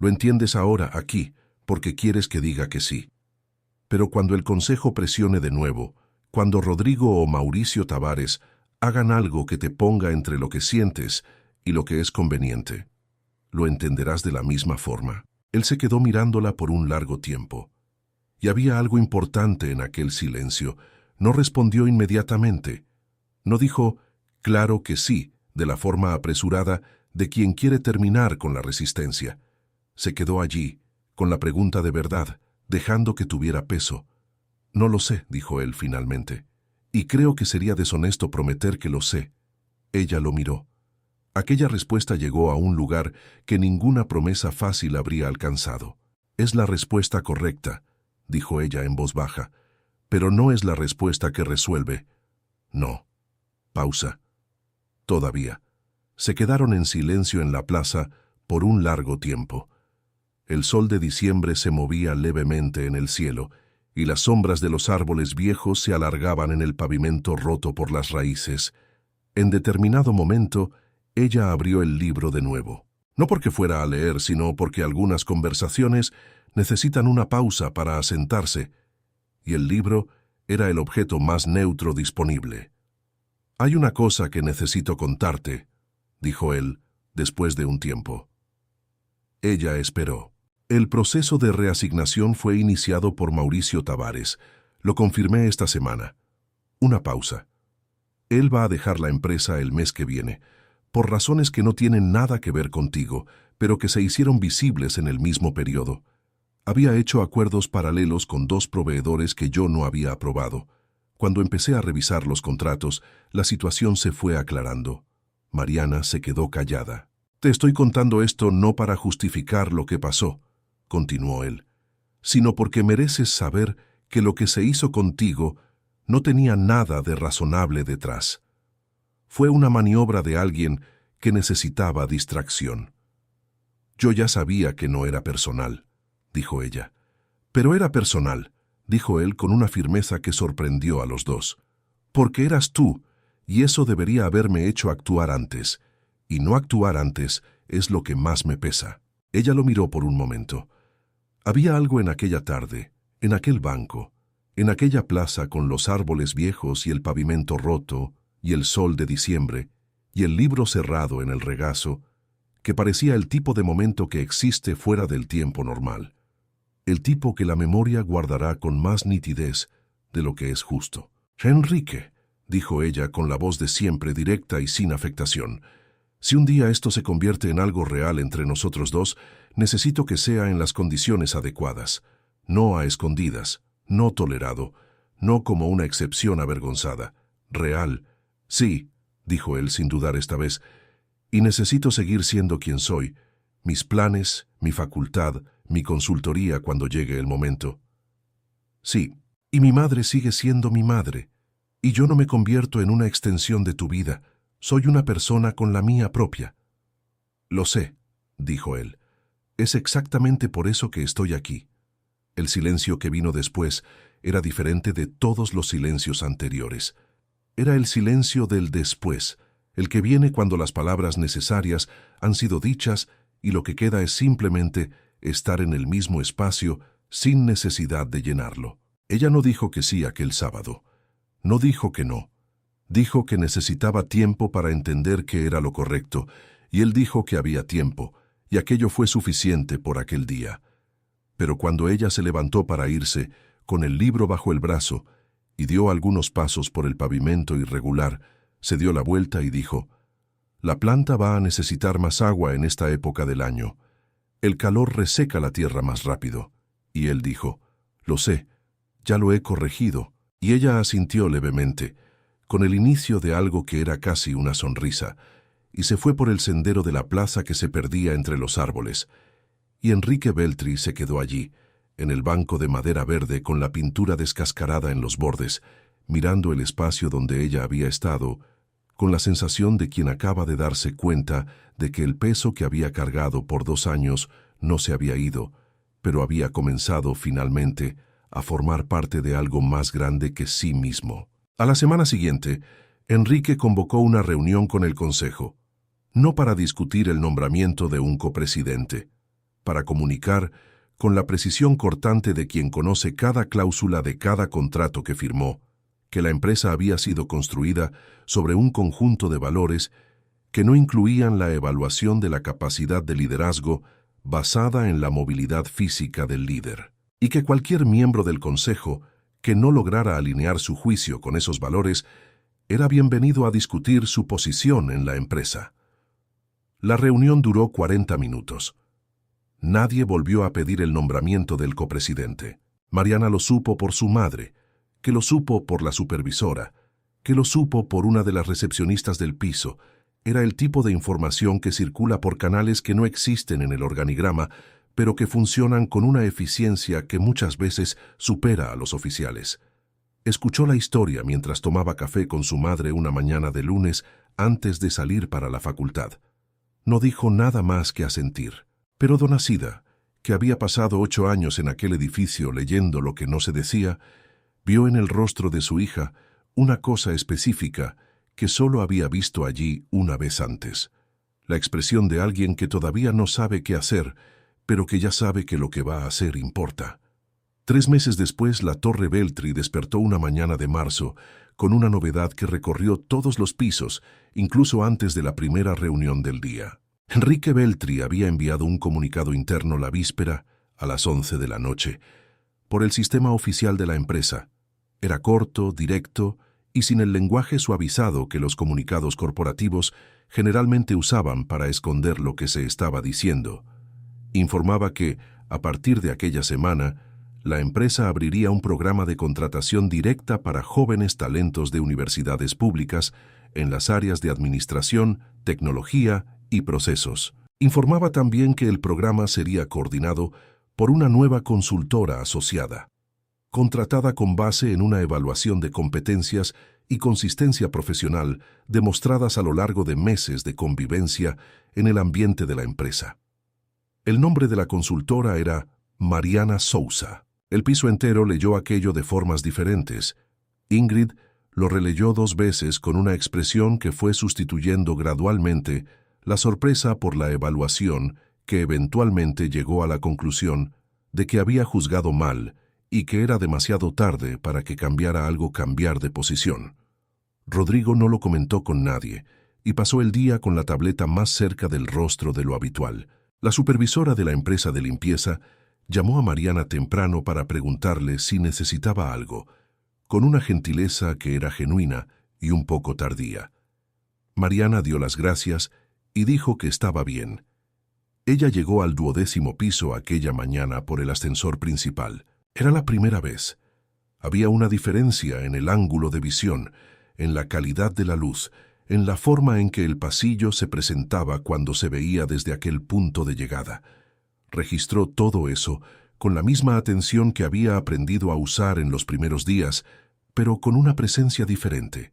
Lo entiendes ahora, aquí, porque quieres que diga que sí. Pero cuando el Consejo presione de nuevo, cuando Rodrigo o Mauricio Tavares hagan algo que te ponga entre lo que sientes y lo que es conveniente, lo entenderás de la misma forma. Él se quedó mirándola por un largo tiempo. Y había algo importante en aquel silencio. No respondió inmediatamente. No dijo, claro que sí, de la forma apresurada de quien quiere terminar con la resistencia. Se quedó allí, con la pregunta de verdad, dejando que tuviera peso. No lo sé, dijo él finalmente. Y creo que sería deshonesto prometer que lo sé. Ella lo miró. Aquella respuesta llegó a un lugar que ninguna promesa fácil habría alcanzado. Es la respuesta correcta, dijo ella en voz baja, pero no es la respuesta que resuelve. No. Pausa. Todavía. Se quedaron en silencio en la plaza por un largo tiempo. El sol de diciembre se movía levemente en el cielo, y las sombras de los árboles viejos se alargaban en el pavimento roto por las raíces. En determinado momento, ella abrió el libro de nuevo. No porque fuera a leer, sino porque algunas conversaciones necesitan una pausa para asentarse, y el libro era el objeto más neutro disponible. «Hay una cosa que necesito contarte», dijo él, después de un tiempo. Ella esperó. El proceso de reasignación fue iniciado por Mauricio Tavares. Lo confirmé esta semana. Una pausa. Él va a dejar la empresa el mes que viene, por razones que no tienen nada que ver contigo, pero que se hicieron visibles en el mismo periodo. Había hecho acuerdos paralelos con 2 proveedores que yo no había aprobado. Cuando empecé a revisar los contratos, la situación se fue aclarando. Mariana se quedó callada. «Te estoy contando esto no para justificar lo que pasó», continuó él, «sino porque mereces saber que lo que se hizo contigo no tenía nada de razonable detrás. Fue una maniobra de alguien que necesitaba distracción». «Yo ya sabía que no era personal», dijo ella. «Pero era personal», dijo él con una firmeza que sorprendió a los dos. «Porque eras tú, y eso debería haberme hecho actuar antes. Y no actuar antes es lo que más me pesa». Ella lo miró por un momento. Había algo en aquella tarde, en aquel banco, en aquella plaza con los árboles viejos y el pavimento roto, y el sol de diciembre, y el libro cerrado en el regazo, que parecía el tipo de momento que existe fuera del tiempo normal. El tipo que la memoria guardará con más nitidez de lo que es justo. «Enrique», dijo ella con la voz de siempre directa y sin afectación, «si un día esto se convierte en algo real entre nosotros dos, necesito que sea en las condiciones adecuadas, no a escondidas, no tolerado, no como una excepción avergonzada. Real. Sí», dijo él sin dudar esta vez, «y necesito seguir siendo quien soy, mis planes, mi facultad, mi consultoría cuando llegue el momento». «Sí, y mi madre sigue siendo mi madre, y yo no me convierto en una extensión de tu vida, soy una persona con la mía propia». «Lo sé», dijo él, «es exactamente por eso que estoy aquí». El silencio que vino después era diferente de todos los silencios anteriores. Era el silencio del después, el que viene cuando las palabras necesarias han sido dichas y lo que queda es simplemente estar en el mismo espacio sin necesidad de llenarlo. Ella no dijo que sí aquel sábado. No dijo que no. Dijo que necesitaba tiempo para entender qué era lo correcto, y él dijo que había tiempo, y aquello fue suficiente por aquel día. Pero cuando ella se levantó para irse, con el libro bajo el brazo, y dio algunos pasos por el pavimento irregular, se dio la vuelta y dijo, «La planta va a necesitar más agua en esta época del año. El calor reseca la tierra más rápido». Y él dijo, «Lo sé, ya lo he corregido». Y ella asintió levemente, con el inicio de algo que era casi una sonrisa, y se fue por el sendero de la plaza que se perdía entre los árboles. Y Enrique Beltri se quedó allí, en el banco de madera verde con la pintura descascarada en los bordes, mirando el espacio donde ella había estado, con la sensación de quien acaba de darse cuenta de que el peso que había cargado por 2 años no se había ido, pero había comenzado finalmente a formar parte de algo más grande que sí mismo. A la semana siguiente, Enrique convocó una reunión con el Consejo, no para discutir el nombramiento de un copresidente. para comunicar, con la precisión cortante de quien conoce cada cláusula de cada contrato que firmó, que la empresa había sido construida sobre un conjunto de valores que no incluían la evaluación de la capacidad de liderazgo basada en la movilidad física del líder, y que cualquier miembro del consejo que no lograra alinear su juicio con esos valores era bienvenido a discutir su posición en la empresa. La reunión duró 40 minutos. Nadie volvió a pedir el nombramiento del copresidente. Mariana lo supo por su madre, que lo supo por la supervisora, que lo supo por una de las recepcionistas del piso. Era el tipo de información que circula por canales que no existen en el organigrama, pero que funcionan con una eficiencia que muchas veces supera a los oficiales. Escuchó la historia mientras tomaba café con su madre una mañana de lunes antes de salir para la facultad. No dijo nada más que asentir. Pero Dona Sida, que había pasado 8 años en aquel edificio leyendo lo que no se decía, vio en el rostro de su hija una cosa específica que solo había visto allí una vez antes. La expresión de alguien que todavía no sabe qué hacer, pero que ya sabe que lo que va a hacer importa. 3 meses después, la Torre Beltri despertó una mañana de marzo con una novedad que recorrió todos los pisos, incluso antes de la primera reunión del día. Enrique Beltri había enviado un comunicado interno la víspera, a las 11 de la noche, por el sistema oficial de la empresa. Era corto, directo y sin el lenguaje suavizado que los comunicados corporativos generalmente usaban para esconder lo que se estaba diciendo. Informaba que, a partir de aquella semana, la empresa abriría un programa de contratación directa para jóvenes talentos de universidades públicas en las áreas de administración, tecnología y procesos. Informaba también que el programa sería coordinado por una nueva consultora asociada, contratada con base en una evaluación de competencias y consistencia profesional demostradas a lo largo de meses de convivencia en el ambiente de la empresa. El nombre de la consultora era Mariana Sousa. El piso entero leyó aquello de formas diferentes. Ingrid lo releyó 2 veces con una expresión que fue sustituyendo gradualmente la sorpresa por la evaluación que eventualmente llegó a la conclusión de que había juzgado mal y que era demasiado tarde para que cambiara algo cambiar de posición. Rodrigo no lo comentó con nadie y pasó el día con la tableta más cerca del rostro de lo habitual. La supervisora de la empresa de limpieza llamó a Mariana temprano para preguntarle si necesitaba algo, con una gentileza que era genuina y un poco tardía. Mariana dio las gracias y dijo que estaba bien. Ella llegó al 12º piso aquella mañana por el ascensor principal. Era la primera vez. Había una diferencia en el ángulo de visión, en la calidad de la luz, en la forma en que el pasillo se presentaba cuando se veía desde aquel punto de llegada. Registró todo eso con la misma atención que había aprendido a usar en los primeros días, pero con una presencia diferente.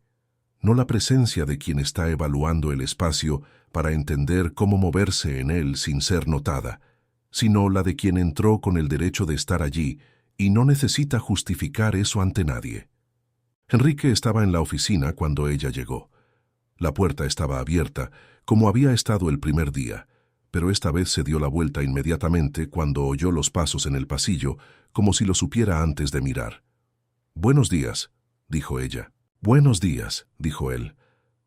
No la presencia de quien está evaluando el espacio para entender cómo moverse en él sin ser notada, sino la de quien entró con el derecho de estar allí y no necesita justificar eso ante nadie. Enrique estaba en la oficina cuando ella llegó. La puerta estaba abierta, como había estado el primer día, pero esta vez se dio la vuelta inmediatamente cuando oyó los pasos en el pasillo, como si lo supiera antes de mirar. «Buenos días», dijo ella. «Buenos días», dijo él.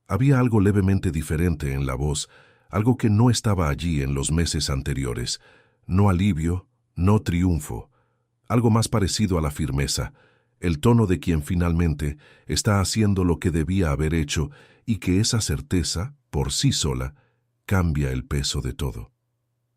Había algo levemente diferente en la voz, algo que no estaba allí en los meses anteriores. No alivio, no triunfo. Algo más parecido a la firmeza, el tono de quien finalmente está haciendo lo que debía haber hecho y que esa certeza, por sí sola, cambia el peso de todo.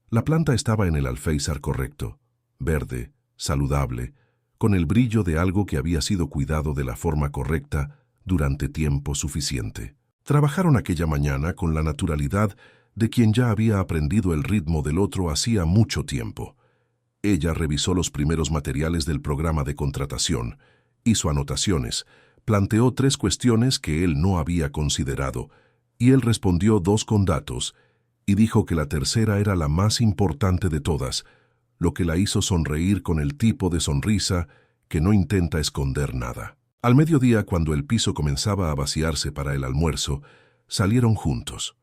La planta estaba en el alféizar correcto, verde, saludable, con el brillo de algo que había sido cuidado de la forma correcta durante tiempo suficiente. Trabajaron aquella mañana con la naturalidad de quien ya había aprendido el ritmo del otro hacía mucho tiempo. Ella revisó los primeros materiales del programa de contratación, hizo anotaciones, planteó 3 cuestiones que él no había considerado, y él respondió 2 con datos, y dijo que la tercera era la más importante de todas, lo que la hizo sonreír con el tipo de sonrisa que no intenta esconder nada. Al mediodía, cuando el piso comenzaba a vaciarse para el almuerzo, salieron juntos.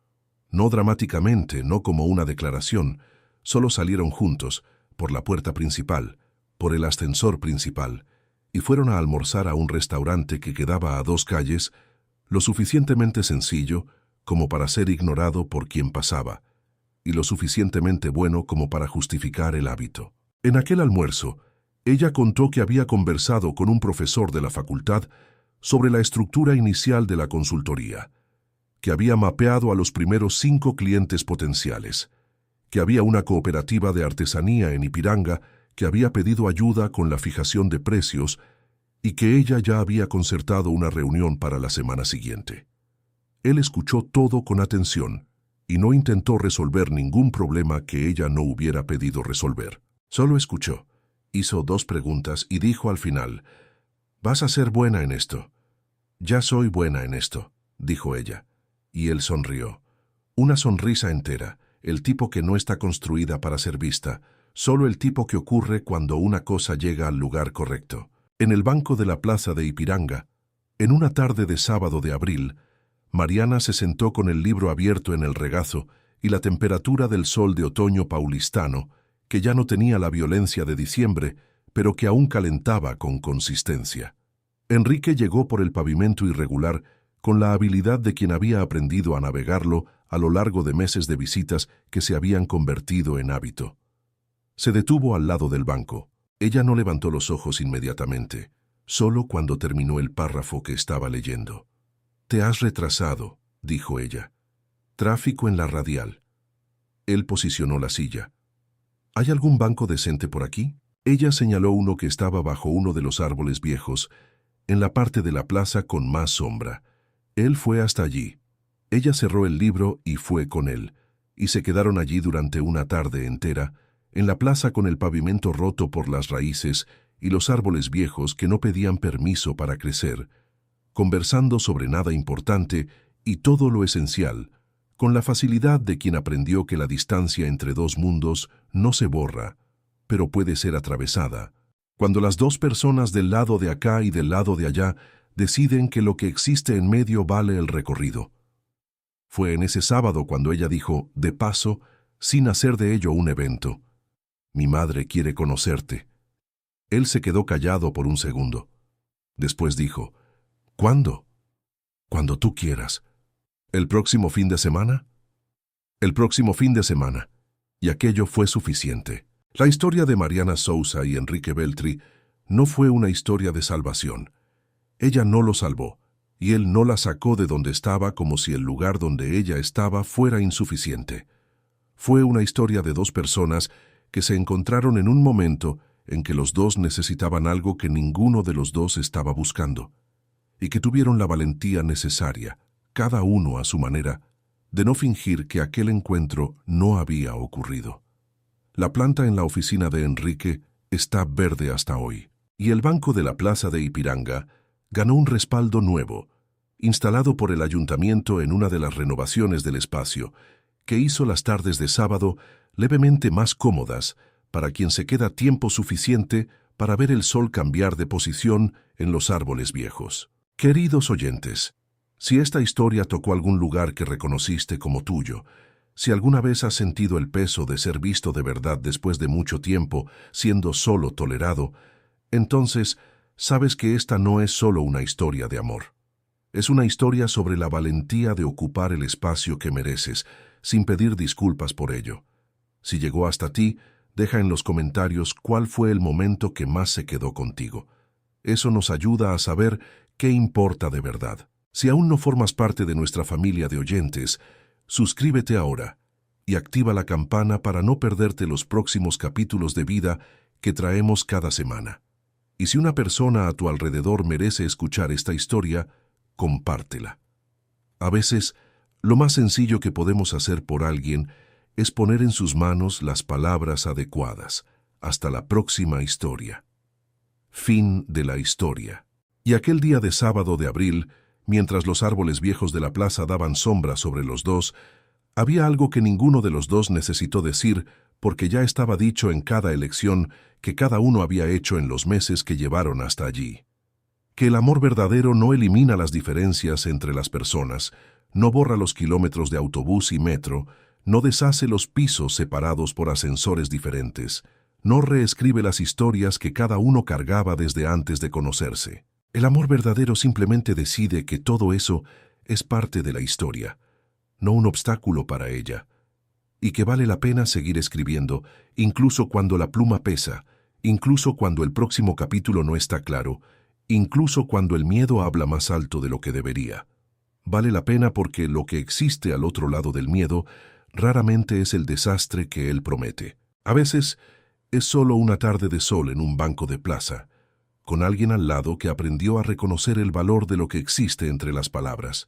No dramáticamente, no como una declaración, Solo salieron juntos, por la puerta principal, por el ascensor principal, y fueron a almorzar a un restaurante que quedaba a 2 calles, lo suficientemente sencillo como para ser ignorado por quien pasaba, y lo suficientemente bueno como para justificar el hábito. En aquel almuerzo, ella contó que había conversado con un profesor de la facultad sobre la estructura inicial de la consultoría, que había mapeado a los primeros 5 clientes potenciales, que había una cooperativa de artesanía en Ipiranga que había pedido ayuda con la fijación de precios y que ella ya había concertado una reunión para la semana siguiente. Él escuchó todo con atención y no intentó resolver ningún problema que ella no hubiera pedido resolver. Solo escuchó, hizo 2 preguntas y dijo al final: «Vas a ser buena en esto». «Ya soy buena en esto», dijo ella, y él sonrió. Una sonrisa entera, el tipo que no está construida para ser vista, solo el tipo que ocurre cuando una cosa llega al lugar correcto. En el banco de la plaza de Ipiranga, en una tarde de sábado de abril, Mariana se sentó con el libro abierto en el regazo y la temperatura del sol de otoño paulistano, que ya no tenía la violencia de diciembre, pero que aún calentaba con consistencia. Enrique llegó por el pavimento irregular con la habilidad de quien había aprendido a navegarlo a lo largo de meses de visitas que se habían convertido en hábito. Se detuvo al lado del banco. Ella no levantó los ojos inmediatamente, solo cuando terminó el párrafo que estaba leyendo. «Te has retrasado», dijo ella. «Tráfico en la radial». Él posicionó la silla. «¿Hay algún banco decente por aquí?» Ella señaló uno que estaba bajo uno de los árboles viejos, en la parte de la plaza con más sombra. Él fue hasta allí. Ella cerró el libro y fue con él, y se quedaron allí durante una tarde entera, en la plaza con el pavimento roto por las raíces y los árboles viejos que no pedían permiso para crecer, conversando sobre nada importante y todo lo esencial, con la facilidad de quien aprendió que la distancia entre 2 mundos no se borra, pero puede ser atravesada, cuando las 2 personas del lado de acá y del lado de allá deciden que lo que existe en medio vale el recorrido. Fue en ese sábado cuando ella dijo, de paso, sin hacer de ello un evento: «Mi madre quiere conocerte». Él se quedó callado por un segundo. Después dijo, «¿Cuándo?» «Cuando tú quieras». «¿El próximo fin de semana?» «El próximo fin de semana». Y aquello fue suficiente. La historia de Mariana Sousa y Enrique Beltri no fue una historia de salvación. Ella no lo salvó, y él no la sacó de donde estaba como si el lugar donde ella estaba fuera insuficiente. Fue una historia de 2 personas que se encontraron en un momento en que los 2 necesitaban algo que ninguno de los 2 estaba buscando, y que tuvieron la valentía necesaria, cada uno a su manera, de no fingir que aquel encuentro no había ocurrido. La planta en la oficina de Enrique está verde hasta hoy, y el banco de la plaza de Ipiranga ganó un respaldo nuevo, instalado por el ayuntamiento en una de las renovaciones del espacio, que hizo las tardes de sábado levemente más cómodas para quien se queda tiempo suficiente para ver el sol cambiar de posición en los árboles viejos. Queridos oyentes, si esta historia tocó algún lugar que reconociste como tuyo, si alguna vez has sentido el peso de ser visto de verdad después de mucho tiempo siendo solo tolerado, entonces sabes que esta no es solo una historia de amor. Es una historia sobre la valentía de ocupar el espacio que mereces, sin pedir disculpas por ello. Si llegó hasta ti, deja en los comentarios cuál fue el momento que más se quedó contigo. Eso nos ayuda a saber qué importa de verdad. Si aún no formas parte de nuestra familia de oyentes, suscríbete ahora y activa la campana para no perderte los próximos capítulos de vida que traemos cada semana. Y si una persona a tu alrededor merece escuchar esta historia, compártela. A veces, lo más sencillo que podemos hacer por alguien es poner en sus manos las palabras adecuadas. Hasta la próxima historia. Fin de la historia. Y aquel día de sábado de abril, mientras los árboles viejos de la plaza daban sombra sobre los 2, había algo que ninguno de los 2 necesitó decir porque ya estaba dicho en cada elección que cada uno había hecho en los meses que llevaron hasta allí. Que el amor verdadero no elimina las diferencias entre las personas, no borra los kilómetros de autobús y metro, No deshace los pisos separados por ascensores diferentes. No reescribe las historias que cada uno cargaba desde antes de conocerse. El amor verdadero simplemente decide que todo eso es parte de la historia, no un obstáculo para ella, y que vale la pena seguir escribiendo, incluso cuando la pluma pesa, incluso cuando el próximo capítulo no está claro, incluso cuando el miedo habla más alto de lo que debería. Vale la pena porque lo que existe al otro lado del miedo raramente es el desastre que él promete. A veces es solo una tarde de sol en un banco de plaza, con alguien al lado que aprendió a reconocer el valor de lo que existe entre las palabras.